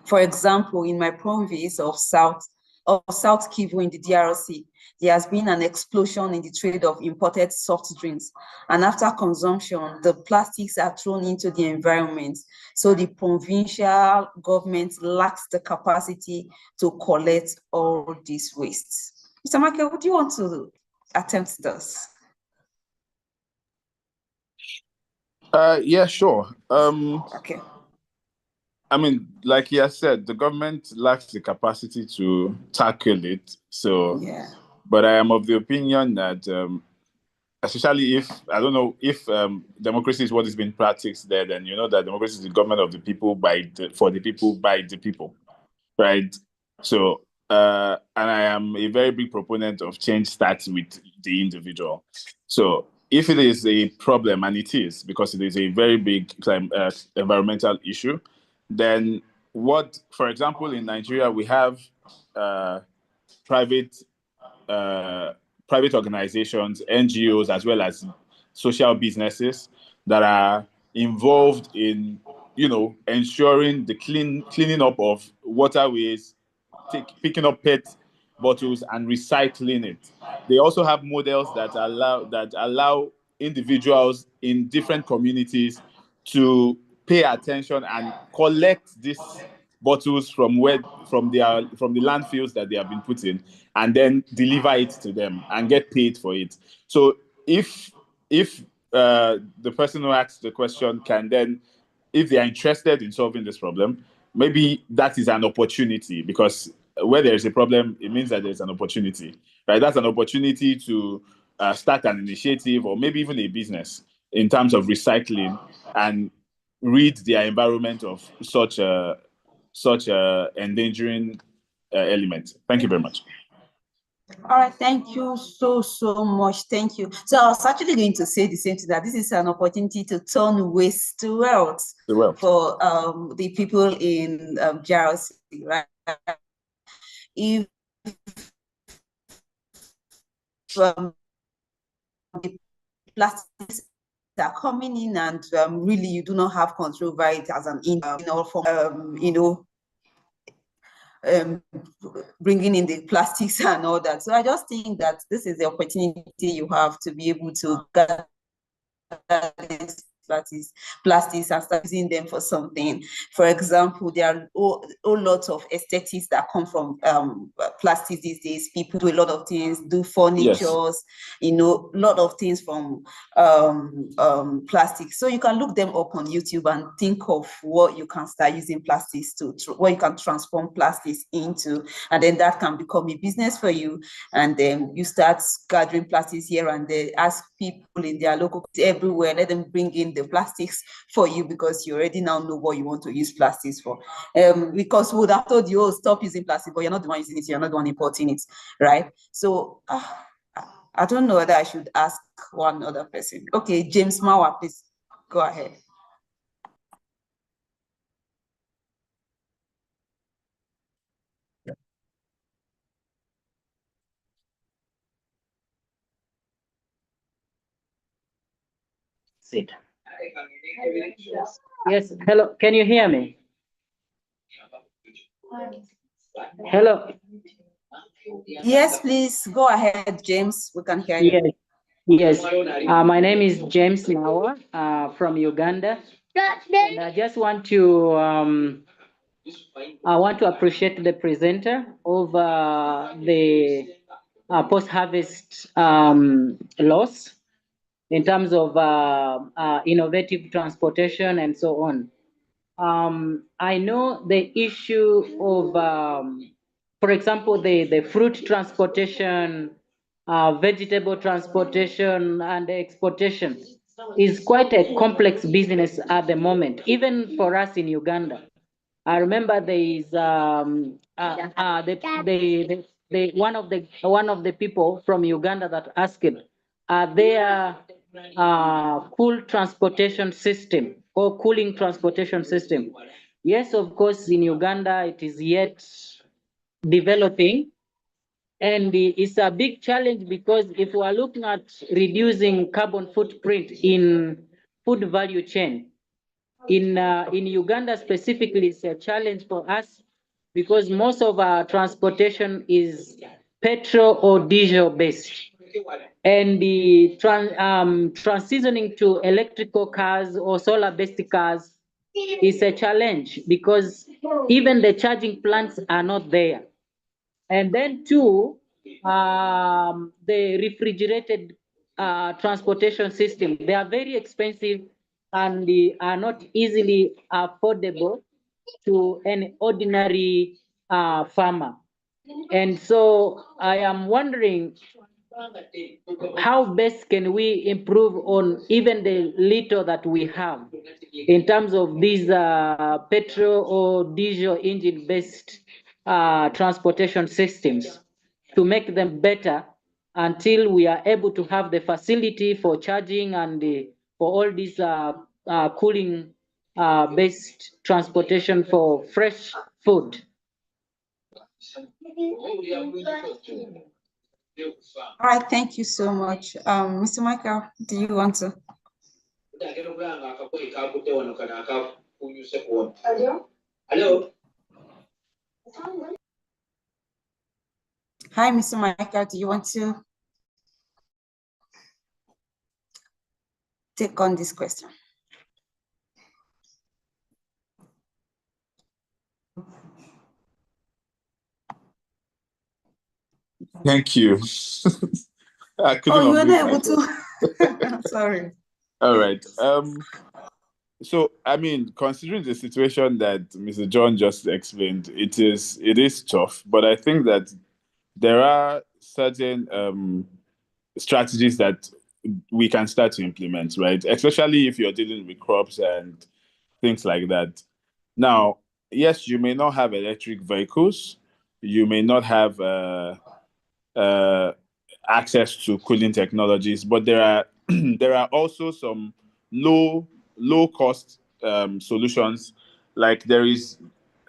For example, in my province of South Kivu in the DRC, there has been an explosion in the trade of imported soft drinks. And after consumption, the plastics are thrown into the environment. So the provincial government lacks the capacity to collect all these wastes. Mr. Michael, would you want to attempt this? Yeah, sure. Okay. I mean, like he has said, the government lacks the capacity to tackle it. So, yeah. But I am of the opinion that, especially if, I don't know, if democracy is what is being practiced there, then you know that democracy is the government of the people, for the people, by the people, right? So, and I am a very big proponent of change starts with the individual. So if it is a problem, and it is, because it is a very big environmental issue, then what, for example, in Nigeria, we have private organizations, NGOs, as well as social businesses that are involved in, ensuring the cleaning up of waterways, picking up PET bottles and recycling it. They also have models that allow individuals in different communities to pay attention and collect these bottles from the landfills that they have been put in, and then deliver it to them and get paid for it. So if the person who asked the question can then, if they are interested in solving this problem, maybe that is an opportunity, because where there is a problem, it means that there's an opportunity, right? That's an opportunity to start an initiative or maybe even a business in terms of recycling and rid their environment of such endangering element. Thank you very much. All right, thank you so much. Thank you. So I was actually going to say the same thing, that this is an opportunity to turn waste to wealth for the people in JRC, right? If the plastics are coming in and really you do not have control over it as an form, bringing in the plastics and all that. So I just think that this is the opportunity you have to be able to gather these plastics and start using them for something. For example, there are a lot of aesthetics that come from plastics these days. People do a lot of things, do furnitures, a lot of things from plastic. So you can look them up on YouTube and think of what you can start using plastics to, what you can transform plastics into, and then that can become a business for you. And then you start gathering plastics here and there, ask people in their local everywhere, let them bring in the plastics for you, because you already now know what you want to use plastics for. Because we would have told you, oh, stop using plastic, but you're not the one using it, you're not the one importing it, right? So I don't know whether I should ask one other person. Okay, James Mawa, please go ahead. Sit. Yes, hello, can you hear me? Hello. Yes, please go ahead, James. We can hear you. Yes. My name is James Nawa from Uganda. And I just want to appreciate the presenter of the post-harvest loss in terms of innovative transportation and so on. I know the issue of, for example, the fruit transportation, vegetable transportation, and exportation is quite a complex business at the moment, even for us in Uganda. I remember there is one of the people from Uganda that asked, their cool transportation system or cooling transportation system. Yes, of course, in Uganda, it is yet developing. And it's a big challenge because if we are looking at reducing carbon footprint in food value chain, in Uganda specifically, it's a challenge for us because most of our transportation is petrol or diesel based. And the transitioning to electrical cars or solar based cars is a challenge because even the charging plants are not there. And then two, the refrigerated transportation system, they are very expensive and they are not easily affordable to an ordinary farmer. And so I am wondering how best can we improve on even the little that we have in terms of these petrol or diesel engine based transportation systems to make them better until we are able to have the facility for charging and for all these cooling based transportation for fresh food. All right, thank you so much. Mr. Michael, do you want to? Hello? Hi, Mr. Michael, do you want to take on this question? Thank you. I couldn't Oh, you were unmute not able myself. to. Sorry. All right. So I mean, considering the situation that Mr. John just explained, it is tough, but I think that there are certain strategies that we can start to implement, right? Especially if you're dealing with crops and things like that. Now, yes, you may not have electric vehicles, you may not have access to cooling technologies, but there are there are also some low cost solutions. Like there is,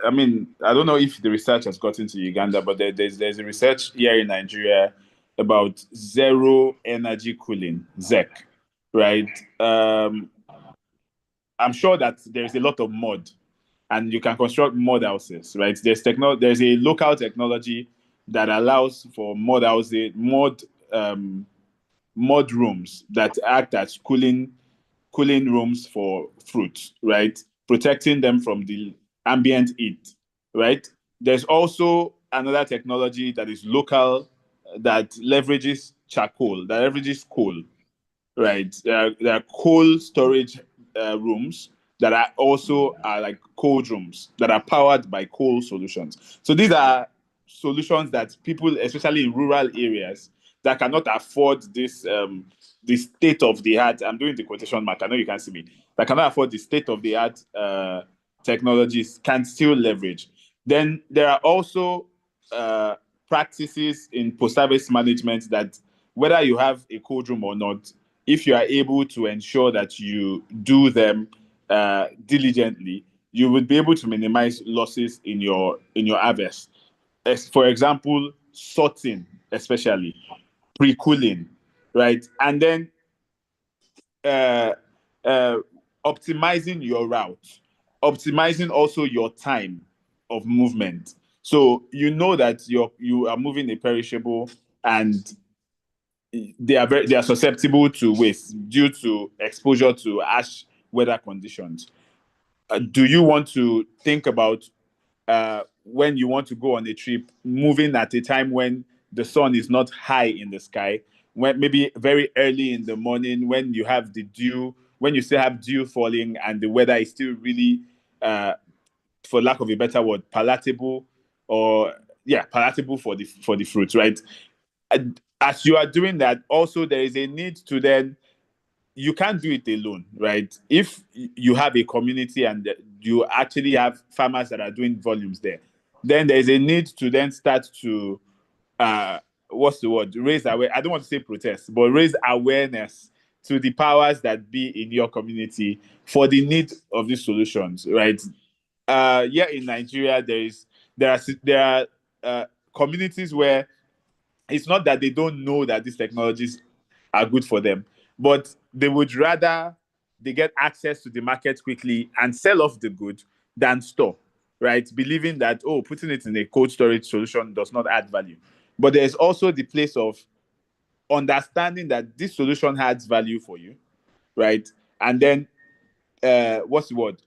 I mean, I don't know if the research has gotten to Uganda, but there's a research here in Nigeria about zero energy cooling, ZEC, right? I'm sure that there's a lot of mud, and you can construct mud houses, right? There's a local technology that allows for mud houses, mud rooms that act as cooling rooms for fruits, right? Protecting them from the ambient heat, right? There's also another technology that is local that leverages charcoal, that leverages coal, right? There are coal storage rooms that are also like cold rooms that are powered by coal solutions. So these are solutions that people, especially in rural areas, that cannot afford this state of the art. I'm doing the quotation mark. I know you can't see me. That cannot afford the state of the art technologies can still leverage. Then there are also practices in post-harvest management that whether you have a cold room or not, if you are able to ensure that you do them diligently, you would be able to minimize losses in your harvest. As for example, sorting, especially pre-cooling, right? And then optimizing your route, optimizing also your time of movement. So you know that you are moving a perishable, and they are susceptible to waste due to exposure to harsh weather conditions. Do you want to think about when you want to go on a trip, moving at a time when the sun is not high in the sky, when maybe very early in the morning, when you have the dew, when you still have dew falling and the weather is still really, for lack of a better word, palatable, or palatable for the fruits, right? As you are doing that, also there is a need to then, you can't do it alone, right? If you have a community and you actually have farmers that are doing volumes there, then there's a need to then start to what's the word? Raise aware. I don't want to say protest, but raise awareness to the powers that be in your community for the need of these solutions, right? Here in Nigeria, there are communities where it's not that they don't know that these technologies are good for them, but they would rather they get access to the market quickly and sell off the good than store, right? Believing that, oh, putting it in a cold storage solution does not add value. But there's also the place of understanding that this solution adds value for you, right? And then, what's the word?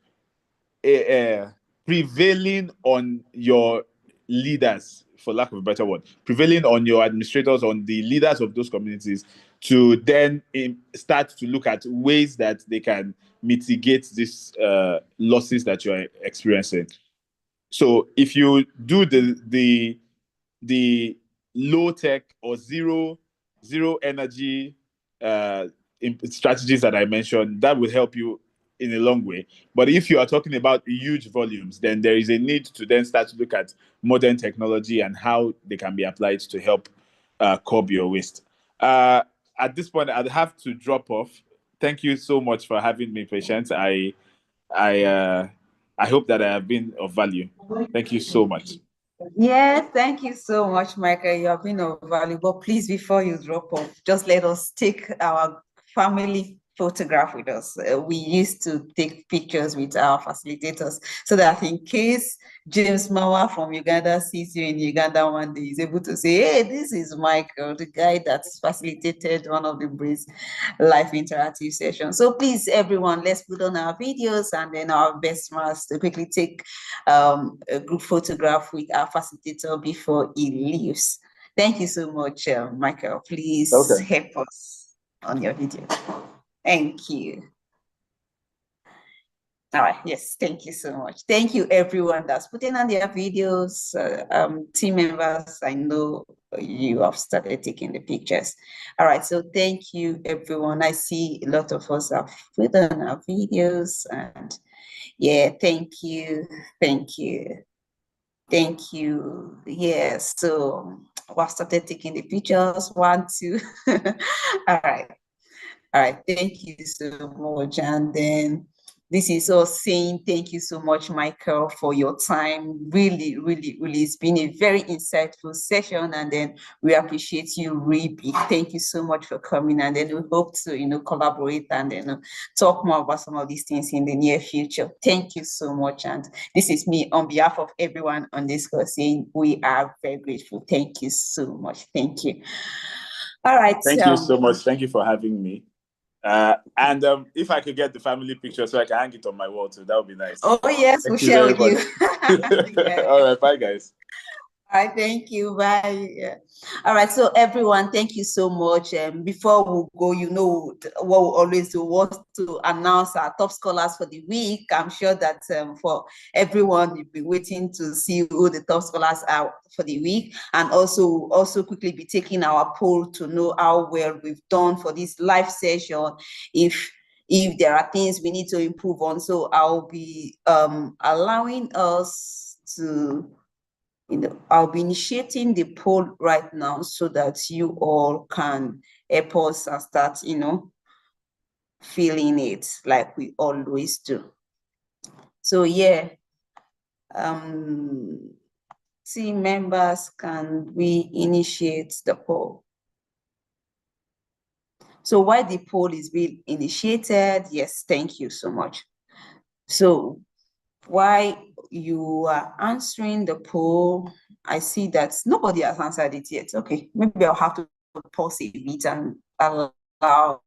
Prevailing on your leaders, for lack of a better word, prevailing on your administrators, on the leaders of those communities, to then start to look at ways that they can mitigate these losses that you're experiencing. So if you do the low tech or zero energy strategies that I mentioned, that will help you in a long way. But if you are talking about huge volumes, then there is a need to then start to look at modern technology and how they can be applied to help curb your waste. At this point, I'd have to drop off. Thank you so much for having me, Patience. I hope that I have been of value. Thank you so much. Yes, thank you so much, Michael. You have been of value. But please, before you drop off, just let us take our family photograph with us. We used to take pictures with our facilitators so that in case James Mawa from Uganda sees you in Uganda one day, he's able to say, hey, this is Michael, the guy that's facilitated one of the Breeze Life interactive sessions. So please, everyone, let's put on our videos and then our best masks to quickly take a group photograph with our facilitator before he leaves. Thank you so much, Michael. Please help us on your video. Thank you. All right, yes, thank you so much. Thank you, everyone that's putting on their videos. Team members, I know you have started taking the pictures. All right, so thank you, everyone. I see a lot of us have put on our videos, and yeah, thank you, thank you. Thank you. Yeah, so we started taking the pictures. 1, 2. All right. All right, thank you so much. And then this is us saying thank you so much, Michael, for your time. Really, really, really, it's been a very insightful session. And then we appreciate you, Ruby. Thank you so much for coming. And then we hope to, collaborate and then talk more about some of these things in the near future. Thank you so much. And this is me on behalf of everyone on this course saying we are very grateful. Thank you so much. Thank you. All right. Thank you so much. Thank you for having me. And if I could get the family picture so I can hang it on my wall too, that would be nice. Oh yes, we'll share with you. Yeah. All right, bye guys. All right, thank you. Bye. Yeah. All right, so everyone, thank you so much. Before we go, what we always do was to announce our top scholars for the week. I'm sure that for everyone, you've been waiting to see who the top scholars are for the week, and also quickly be taking our poll to know how well we've done for this live session. If there are things we need to improve on, so I'll be allowing us to. I'll be initiating the poll right now so that you all can help us and start, filling it like we always do. So yeah, team members, can we initiate the poll? So while the poll is being initiated, yes, thank you so much. So while you are answering the poll, I see that nobody has answered it yet. Okay, maybe I'll have to pause a bit and allow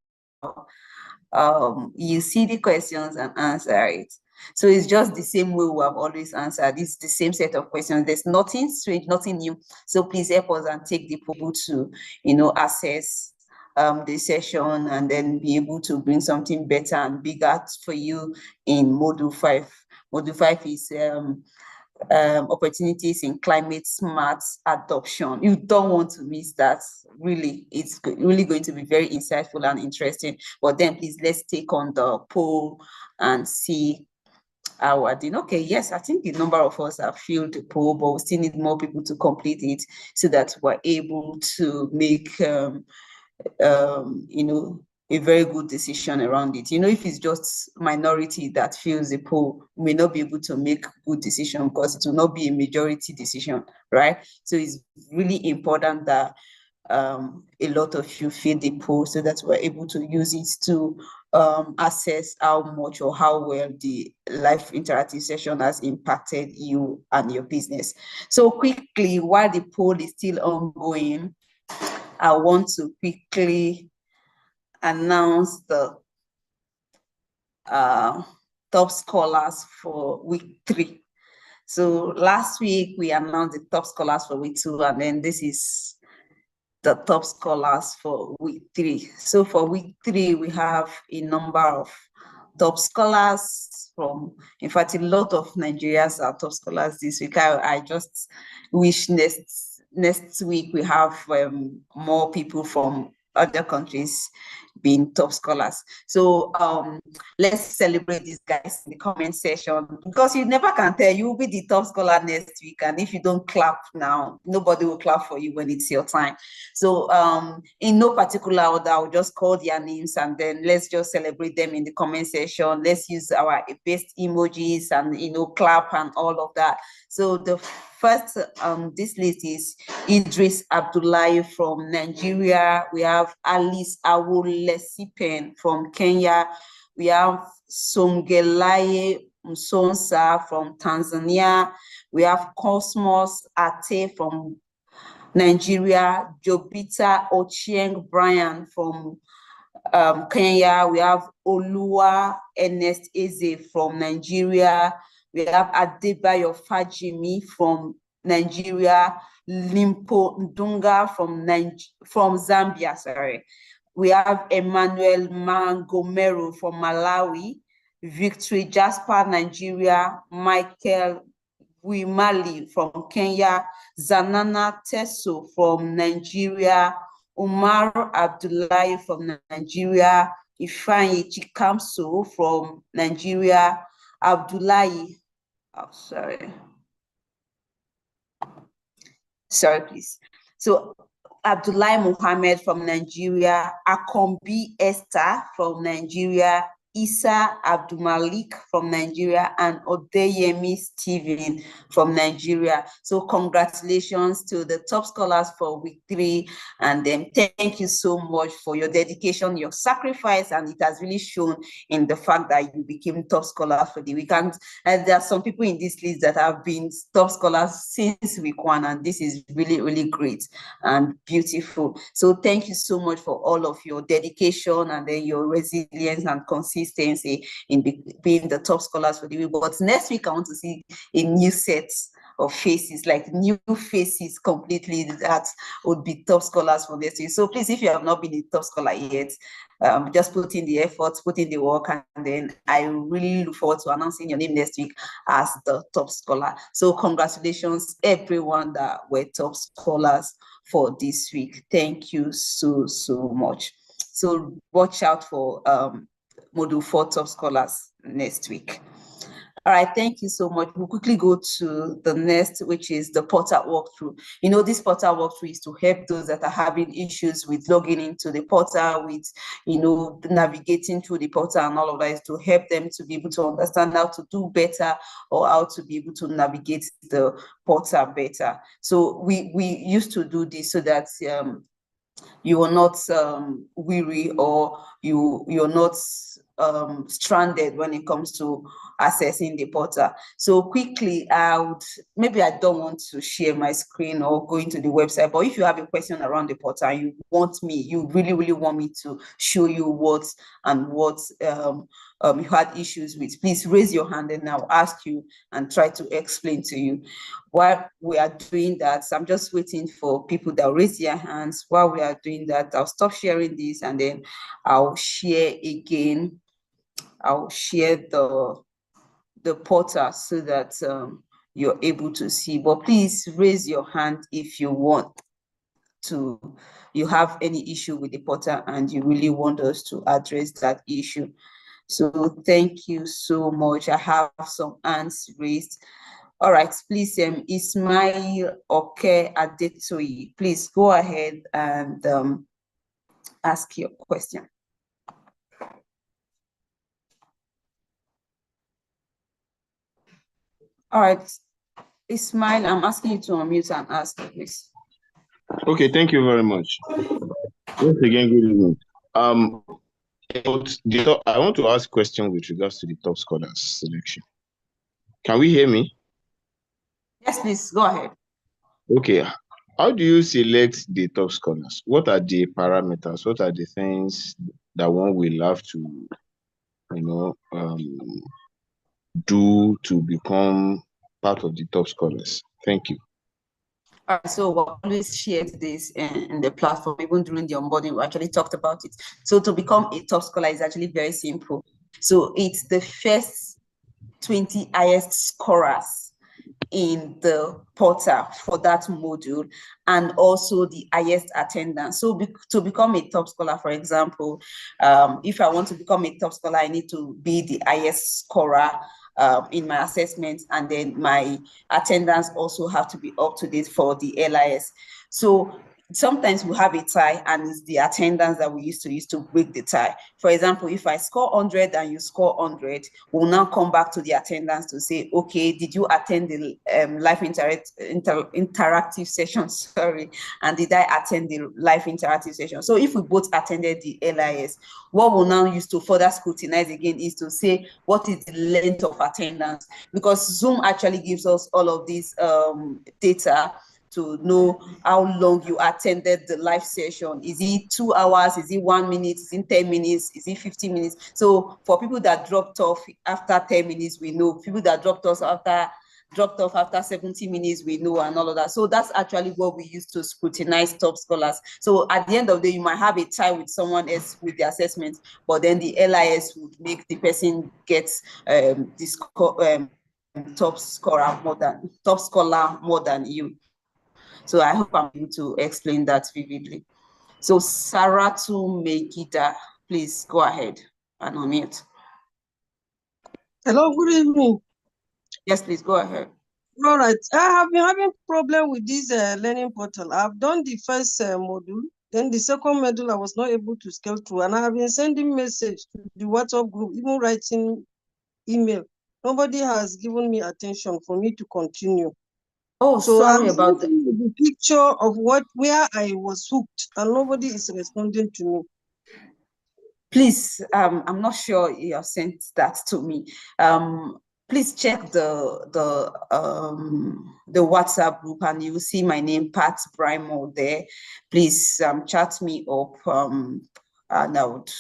you see the questions and answer it. So it's just the same way we have always answered. It's the same set of questions. There's nothing strange, nothing new. So please help us and take the poll to, assess the session and then be able to bring something better and bigger for you in Module 5. Module 5 is opportunities in climate smart adoption. You don't want to miss that. Really, it's really going to be very insightful and interesting. But then please, let's take on the poll and see Awadin. Okay, yes, I think the number of us have filled the poll, but we still need more people to complete it so that we're able to make, you know, a very good decision around it. You know, if it's just minority that fills the poll, we may not be able to make good decision because it will not be a majority decision, right? So it's really important that a lot of you fill the poll so that we're able to use it to assess how much or how well the live interactive session has impacted you and your business. So quickly, while the poll is still ongoing, I want to quickly announce the top scholars for week 3. So last week we announced the top scholars for week 2, and then this is the top scholars for week 3. So for week 3, we have a number of top scholars from, in fact, a lot of Nigerians are top scholars this week. I just wish next week we have more people from other countries being top scholars. So let's celebrate these guys in the comment section, because you never can tell. You will be the top scholar next week, and if you don't clap now, nobody will clap for you when it's your time. So in no particular order, I'll just call their names and then let's just celebrate them in the comment section. Let's use our best emojis and, you know, clap and all of that. So the first this list is Idris Abdullahi from Nigeria. We have Alice Awolesipen from Kenya. We have Songelaye Msonsa from Tanzania. We have Cosmos Ate from Nigeria. Jobita Ochieng Brian from Kenya. We have Olua Ernest Eze from Nigeria. We have Adebayo Fajimi from Nigeria. Limpo Ndunga from Zambia, sorry. We have Emmanuel Mangomero from Malawi. Victory Jasper, Nigeria. Michael Wimali from Kenya. Zanana Teso from Nigeria. Umar Abdullahi from Nigeria. Ifeanyi Chikamso from Nigeria. Abdullahi, oh, sorry, please. So Abdullahi Muhammad from Nigeria, Akombi Esther from Nigeria, Isa Abdulmalik from Nigeria, and Odeyemi Stephen from Nigeria. So congratulations to the top scholars for week 3, and then thank you so much for your dedication, your sacrifice, and it has really shown in the fact that you became top scholars for the week. And there are some people in this list that have been top scholars since week 1, and this is really, really great and beautiful. So thank you so much for all of your dedication and then your resilience and consistency in being the top scholars for the week. But next week I want to see a new set of faces, like new faces completely, that would be top scholars for this week. So please, if you have not been a top scholar yet, just put in the effort, put in the work, and then I really look forward to announcing your name next week as the top scholar. So congratulations everyone that were top scholars for this week. Thank you so much. So watch out for Module 4 top scholars next week. All right, thank you so much. We'll quickly go to the next, which is the portal walkthrough. You know, this portal walkthrough is to help those that are having issues with logging into the portal, with, you know, navigating through the portal and all of that, is to help them to be able to understand how to do better or how to be able to navigate the portal better. So we used to do this so that you are not weary, or you're not stranded when it comes to accessing the portal. So quickly, maybe I don't want to share my screen or go into the website, but if you have a question around the portal, you really want me to show you what you had issues with, please raise your hand and I'll ask you and try to explain to you. While we are doing that, so I'm just waiting for people that raise their hands. While we are doing that, I'll stop sharing this and then I'll share again. I'll share the portal so that you're able to see. But please raise your hand if you have any issue with the portal and you really want us to address that issue. So thank you so much. I have some hands raised. All right, please, Ismail Oke Adetoyi, please go ahead and ask your question. All right, Ismail, I'm asking you to unmute and ask, please. Okay, thank you very much. Once again, good evening. I want to ask a question with regards to the top scholars selection. Can we hear me? Yes, please, go ahead. Okay. How do you select the top scholars? What are the parameters? What are the things that one will have to, do to become part of the top scholars? Thank you. All right, so we always shared this in the platform, even during the onboarding, we actually talked about it. So to become a top scholar is actually very simple. So it's the first 20 highest scorers in the portal for that module, and also the highest attendance. So to become a top scholar, for example, if I want to become a top scholar, I need to be the highest scorer in my assessment, and then my attendance also have to be up to date for the LIS. So sometimes we have a tie, and it's the attendance that we use to break the tie. For example, if I score 100 and you score 100, we'll now come back to the attendance to say, okay, did you attend the live interactive session? Sorry, and did I attend the live interactive session? So if we both attended the LIS, what we'll now use to further scrutinize again is to say, what is the length of attendance? Because Zoom actually gives us all of these data to know how long you attended the live session. Is it 2 hours? Is it 1 minute? Is it 10 minutes? Is it 15 minutes? So for people that dropped off after 10 minutes, we know. People that dropped off after 70 minutes, we know, and all of that. So that's actually what we use to scrutinize top scholars. So at the end of the day, you might have a tie with someone else with the assessment, but then the LIS would make the person get this top scholar more than you. So I hope I'm able to explain that vividly. So Saratu Megida, please go ahead and unmute. Hello, good evening. Yes, please go ahead. All right, I have been having problem with this learning portal. I've done the first module, then the second module I was not able to scale through, and I have been sending message to the WhatsApp group, even writing email. Nobody has given me attention for me to continue. Oh, so sorry about that. The picture of where I was hooked, and nobody is responding to me. Please, I'm not sure you have sent that to me. Please check the WhatsApp group, and you will see my name, Pat Brimo, there. Please chat me up, and I would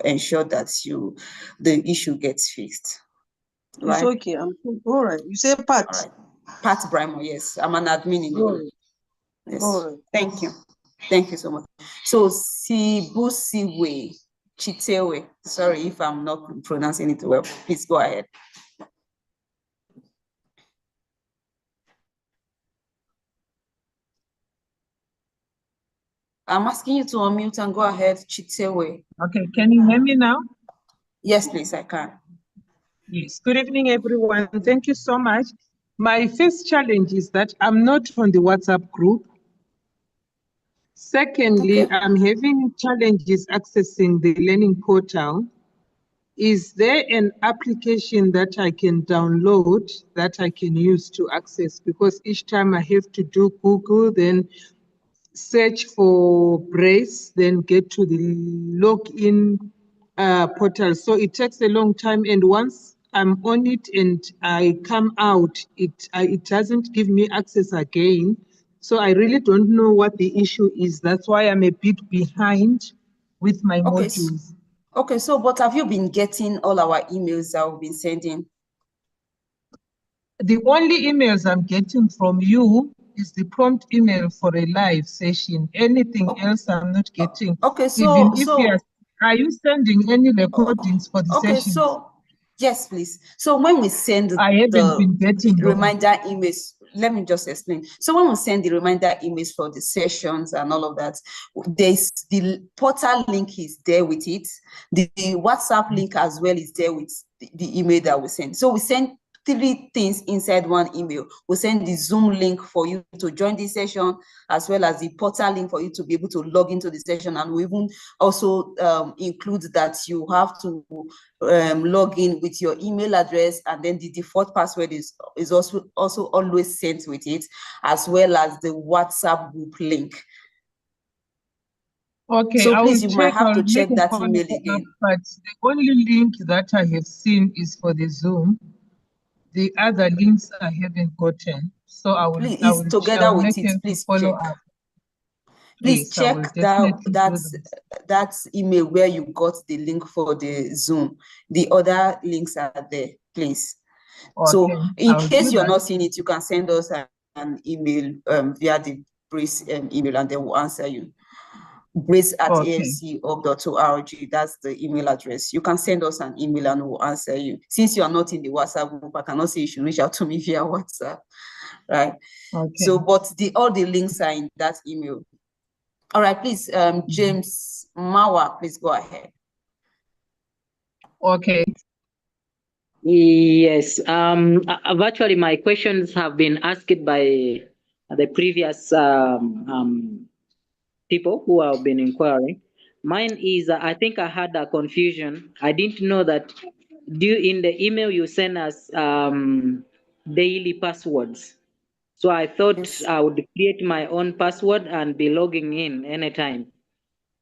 ensure that the issue gets fixed. Right? It's okay. All right. You say Pat. All right. Pat Brimo, yes. I'm an admin in the group. Yes. Right. Thank you. Thank you so much. So Sibusiwe Chitewe, sorry if I'm not pronouncing it well. Please go ahead. I'm asking you to unmute and go ahead, Chitewe. Okay, can you hear me now? Yes, please, I can. Yes, good evening, everyone. Thank you so much. My first challenge is that I'm not on the WhatsApp group. Secondly, okay, I'm having challenges accessing the learning portal. Is there an application that I can download that I can use to access? Because each time I have to do Google, then search for Brace, then get to the login portal. So it takes a long time, and once I'm on it and I come out, it doesn't give me access again. So I really don't know what the issue is. That's why I'm a bit behind with my modules. Okay, so but have you been getting all our emails that we've been sending? The only emails I'm getting from you is the prompt email for a live session. Anything else I'm not getting. Okay, so are you sending any recordings for the session? So yes, please. So when we send I haven't been getting reminder emails, let me just explain. Someone will send the reminder emails for the sessions and all of that. There's the portal link is there with it. The WhatsApp link as well is there with the email that we send. So we send 3 things inside one email. We'll send the Zoom link for you to join this session, as well as the portal link for you to be able to log into the session. And we even also include that you have to log in with your email address, and then the default password is also always sent with it, as well as the WhatsApp group link. Okay, so I please, will you might have to I'll check make a that follow email up, again. but the only link that I have seen is for the Zoom. The other links I haven't gotten, so Please, it's together with make it. a Please follow check. up. Please Yes, I will check definitely do that email where you got the link for the Zoom. The other links are there, please. So Okay, in I'll case do you're that. not seeing it, you can send us an email via the Brace email, and then we'll answer you. brace@afcorg. That's the email address. You can send us an email and we'll answer you. Since you are not in the WhatsApp group, I cannot say you should reach out to me via WhatsApp, right? Okay. So, but all the links are in that email. All right, please, James Mawa, please go ahead. Okay. Yes. Virtually, my questions have been asked by the previous people who have been inquiring. Mine is, I think I had a confusion. I didn't know that in the email you send us daily passwords. So I thought I would create my own password and be logging in anytime.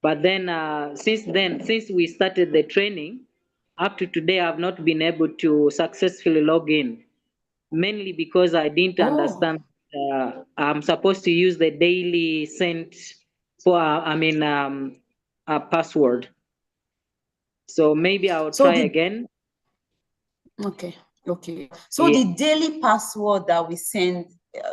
But then, since we started the training, up to today, I've not been able to successfully log in, mainly because I didn't understand. I'm supposed to use the daily sent for, a password. So maybe I'll try again. Okay. So the daily password that we send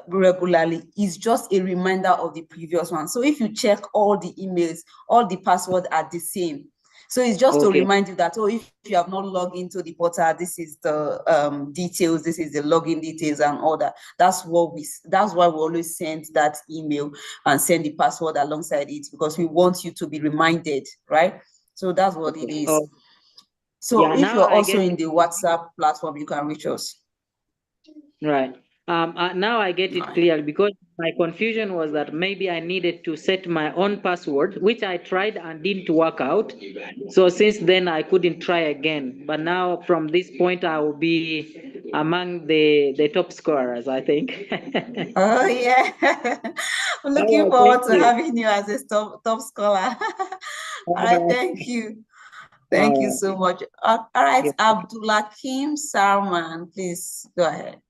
regularly is just a reminder of the previous one. So if you check all the emails, all the passwords are the same. So it's just to remind you that, if you have not logged into the portal, this is the details, this is the login details and all that. That's why we always send that email and send the password alongside it, because we want you to be reminded, right? So that's what it is. So if you're also in the WhatsApp platform, you can reach us. Right. Now I get it clear, because my confusion was that maybe I needed to set my own password, which I tried and didn't work out. So since then I couldn't try again. But now from this point I will be among the top scorers, I think. Oh yeah. I'm looking forward to having you as a top scholar. All right, thank you. Thank you so much. All right, Abdulakim Sarman, please go ahead.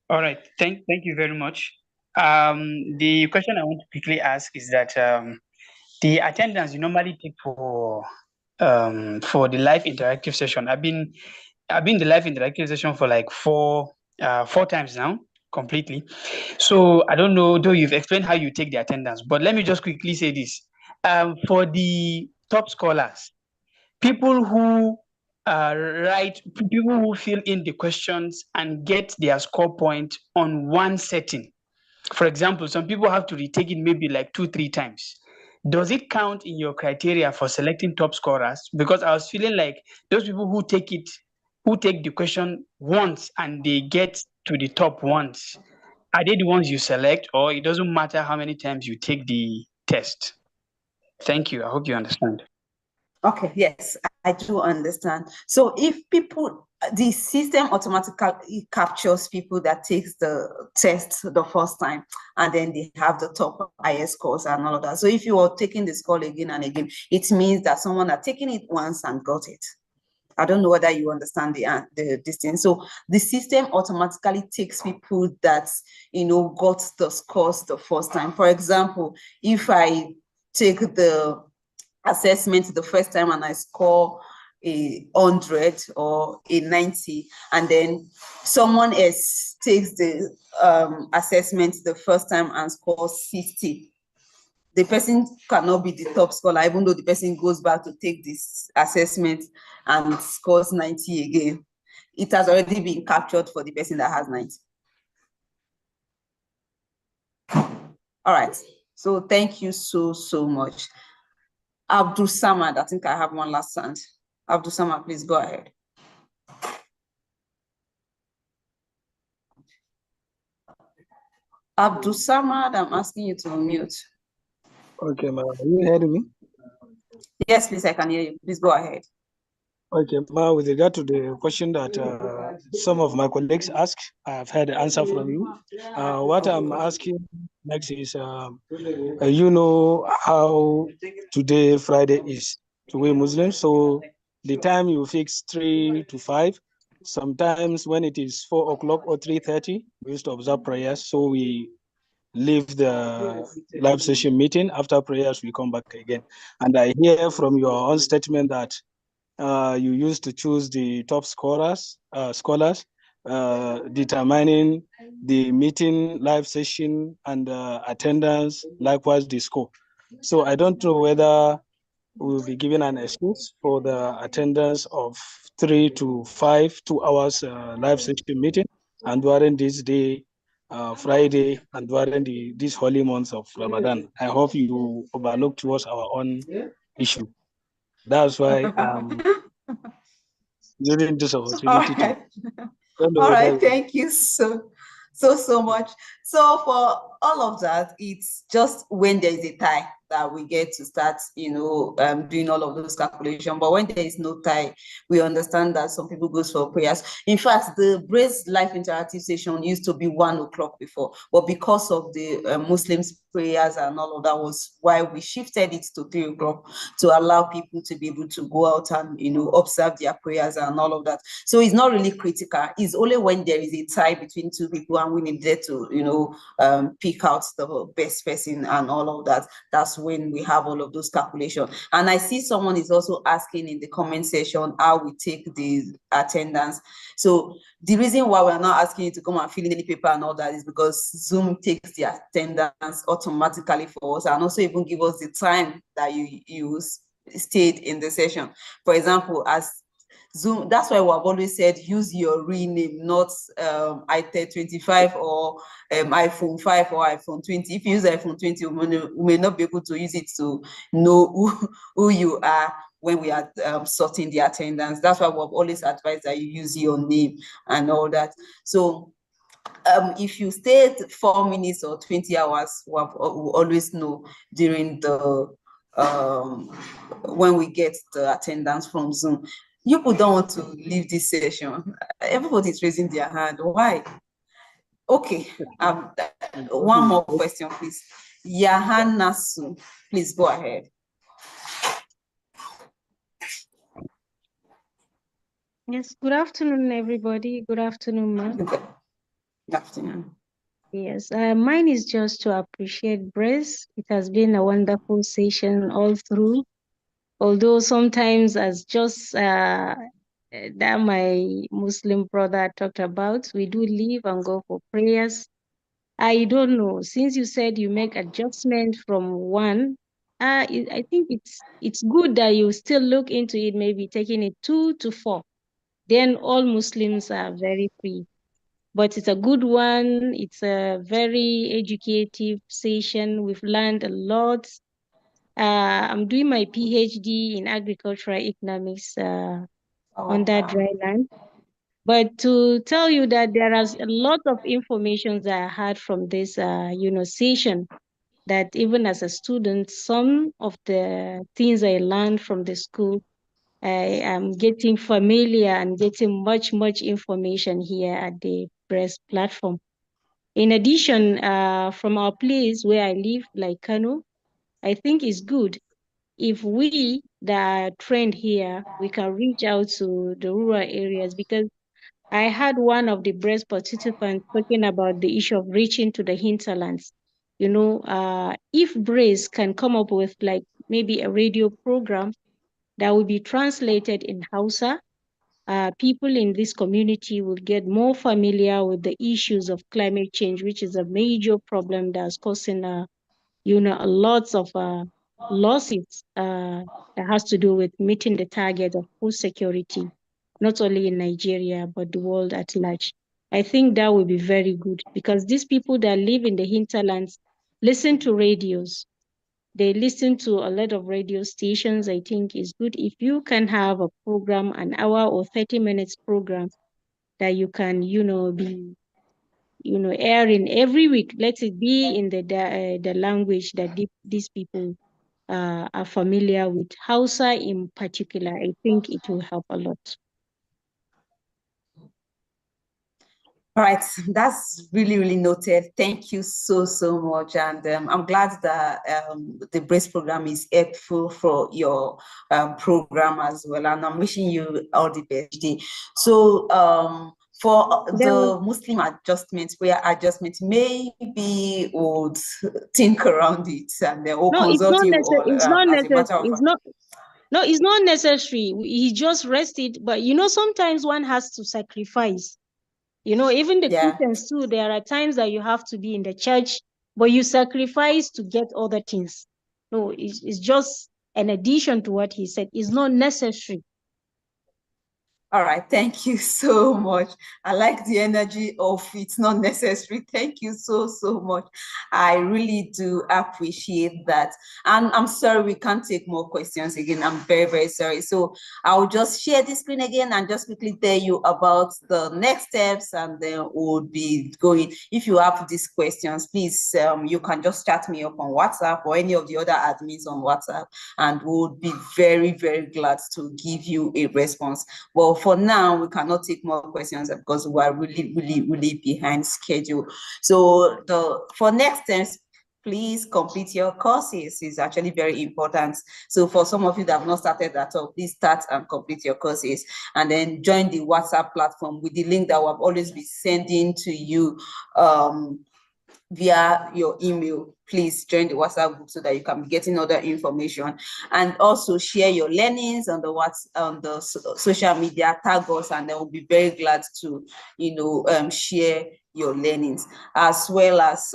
All right, thank you very much. The question I want to quickly ask is that the attendance you normally take for the live interactive session. I've been in the live interactive session for like four times now, completely. So I don't know, though you've explained how you take the attendance, but let me just quickly say this. For the top scholars, people who people who fill in the questions and get their score point on one setting. For example, some people have to retake it maybe like 2-3 times. Does it count in your criteria for selecting top scorers? Because I was feeling like those people who take the question once and they get to the top once, are they the ones you select, or it doesn't matter how many times you take the test? Thank you. I hope you understand. Okay, yes, I do understand. So if the system automatically captures people that takes the test the first time, and then they have the top IS scores and all of that. So if you are taking the score again and again, it means that someone had taken it once and got it. I don't know whether you understand this thing. So the system automatically takes people that, got the scores the first time. For example, if I take the assessment the first time and I score a 100 or a 90, and then someone else takes the assessment the first time and scores 60, the person cannot be the top scholar, even though the person goes back to take this assessment and scores 90 again. It has already been captured for the person that has 90. All right, so thank you so much. Abdul Samad, I think I have one last hand. Abdul Samad, please go ahead. Abdul Samad, I'm asking you to unmute. Okay, ma, you hear me? Yes, please, I can hear you. Please go ahead. Okay, ma, with regard to the question that some of my colleagues asked, I have had the answer from you. What I'm asking next is, you know how today, Friday is to we Muslims, so the time you fix 3 to 5, sometimes when it is 4 o'clock or 3:30, we used to observe prayers, so we leave the live session meeting. After prayers, we come back again. And I hear from your own statement that you used to choose the top scholars, determining the meeting, live session, and attendance, likewise the score. So I don't know whether we'll be given an excuse for the attendance of 3 to 5, 2 hours live session meeting, and during this day, Friday, and during these holy months of Ramadan. I hope you overlook towards our own issue. That's why using this opportunity to. All right, thank you so much. So for all of that, it's just when there is a tie that we get to start, doing all of those calculations. But when there is no tie, we understand that some people go for prayers. In fact, the Brace Life Interactive session used to be 1 o'clock before, but because of the Muslims prayers and all of that was why we shifted it to 3 o'clock to allow people to be able to go out and observe their prayers and all of that. So it's not really critical. It's only when there is a tie between two people and we needed to pick out the best person and all of that. That's when we have all of those calculations. And I see someone is also asking in the comment section how we take the attendance. So the reason why we're not asking you to come and fill in any paper and all that is because Zoom takes the attendance automatically for us and also even give us the time that you stayed in the session. For example, as Zoom, that's why we have always said use your real name, not itel 25 or iPhone 5 or iPhone 20. If you use iPhone 20, we may not be able to use it to know who you are when we are sorting the attendance. That's why we've always advised that you use your name and all that. So if you stayed 4 minutes or 20 hours, we'll always know during the when we get the attendance from Zoom. You people don't want to leave this session. Everybody's raising their hand. Why? Okay. One more question, please. Yahan Nasu, please go ahead. Yes, good afternoon, everybody. Good afternoon, ma'am. Good afternoon. Yes, mine is just to appreciate Brace. It has been a wonderful session all through. Although sometimes, as just that my Muslim brother talked about, we do leave and go for prayers. I don't know. Since you said you make adjustment from 1, I think it's good that you still look into it, maybe taking it 2 to 4. Then all Muslims are very free. But it's a good one. It's a very educative session. We've learned a lot. I'm doing my PhD in agricultural economics under dry land. But to tell you that there is a lot of information that I had from this, session, that even as a student, some of the things I learned from the school, I am getting familiar and getting much information here at the Brace platform. In addition, from our place where I live, like Kano, I think it's good if we that are trained here, we can reach out to the rural areas, because I had one of the Brace participants talking about the issue of reaching to the hinterlands. If Brace can come up with like maybe a radio program that will be translated in Hausa, people in this community will get more familiar with the issues of climate change, which is a major problem that's causing lots of lawsuits that has to do with meeting the target of food security, not only in Nigeria, but the world at large. I think that would be very good, because these people that live in the hinterlands listen to radios. They listen to a lot of radio stations. I think it's good if you can have a program, an hour or 30 minutes program that you can, be, airing every week. Let it be in the language that these people are familiar with. Hausa in particular, I think it will help a lot. All right, that's really, really noted. Thank you so much. And I'm glad that the BRACE program is helpful for your program as well. And I'm wishing you all the best. So for the Muslim adjustments, prayer adjustments, maybe would think around it and then we'll consult you it's not necessary. He just rested, but sometimes one has to sacrifice. Even the Christians too, there are times that you have to be in the church, but you sacrifice to get other things. No, it's just an addition to what he said. It's not necessary. All right, thank you so much. I like the energy of it's not necessary. Thank you so much. I really do appreciate that. And I'm sorry we can't take more questions again. I'm very sorry. So I'll just share the screen again and just quickly tell you about the next steps, and then we'll be going. If you have these questions, please, you can just chat me up on WhatsApp or any of the other admins on WhatsApp, and we'll be very glad to give you a response. Well, for now, we cannot take more questions because we are really behind schedule. So for next steps, please complete your courses. It's actually very important. So for some of you that have not started at all, please start and complete your courses, and then join the WhatsApp platform with the link that we'll always be sending to you via your email. Please join the WhatsApp group so that you can be getting other information, and also share your learnings on the social media, tag us, and then we'll be very glad to share your learnings, as well as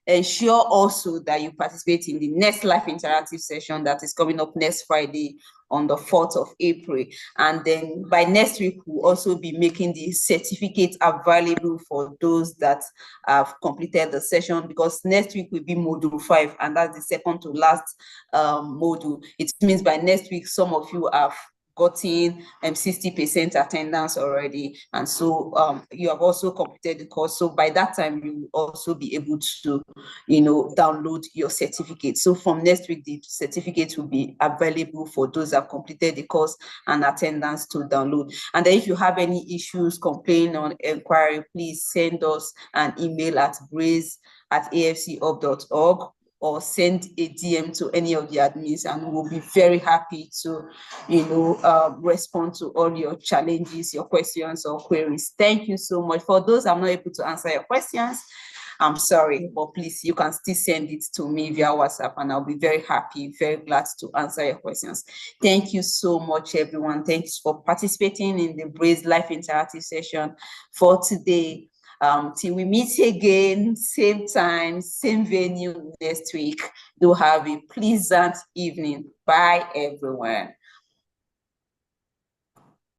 ensure also that you participate in the next live interactive session that is coming up next Friday on the 4th of April. And then by next week, we'll also be making the certificate available for those that have completed the session, because next week will be module 5, and that's the second to last module. It means by next week, some of you have gotten 60% attendance already, and so you have also completed the course. So by that time, you will also be able to download your certificate. So from next week, the certificate will be available for those that have completed the course and attendance to download. And then if you have any issues, complaint or inquiry, please send us an email at brace@afchub.org, or send a DM to any of the admins, and we'll be very happy to, respond to all your challenges, your questions or queries. Thank you so much. For those I'm not able to answer your questions, I'm sorry, but please, you can still send it to me via WhatsApp, and I'll be very happy, very glad to answer your questions. Thank you so much, everyone. Thanks for participating in the BRACE Live Interactive session for today. Till we meet again, same time, same venue next week. Do have a pleasant evening. Bye, everyone.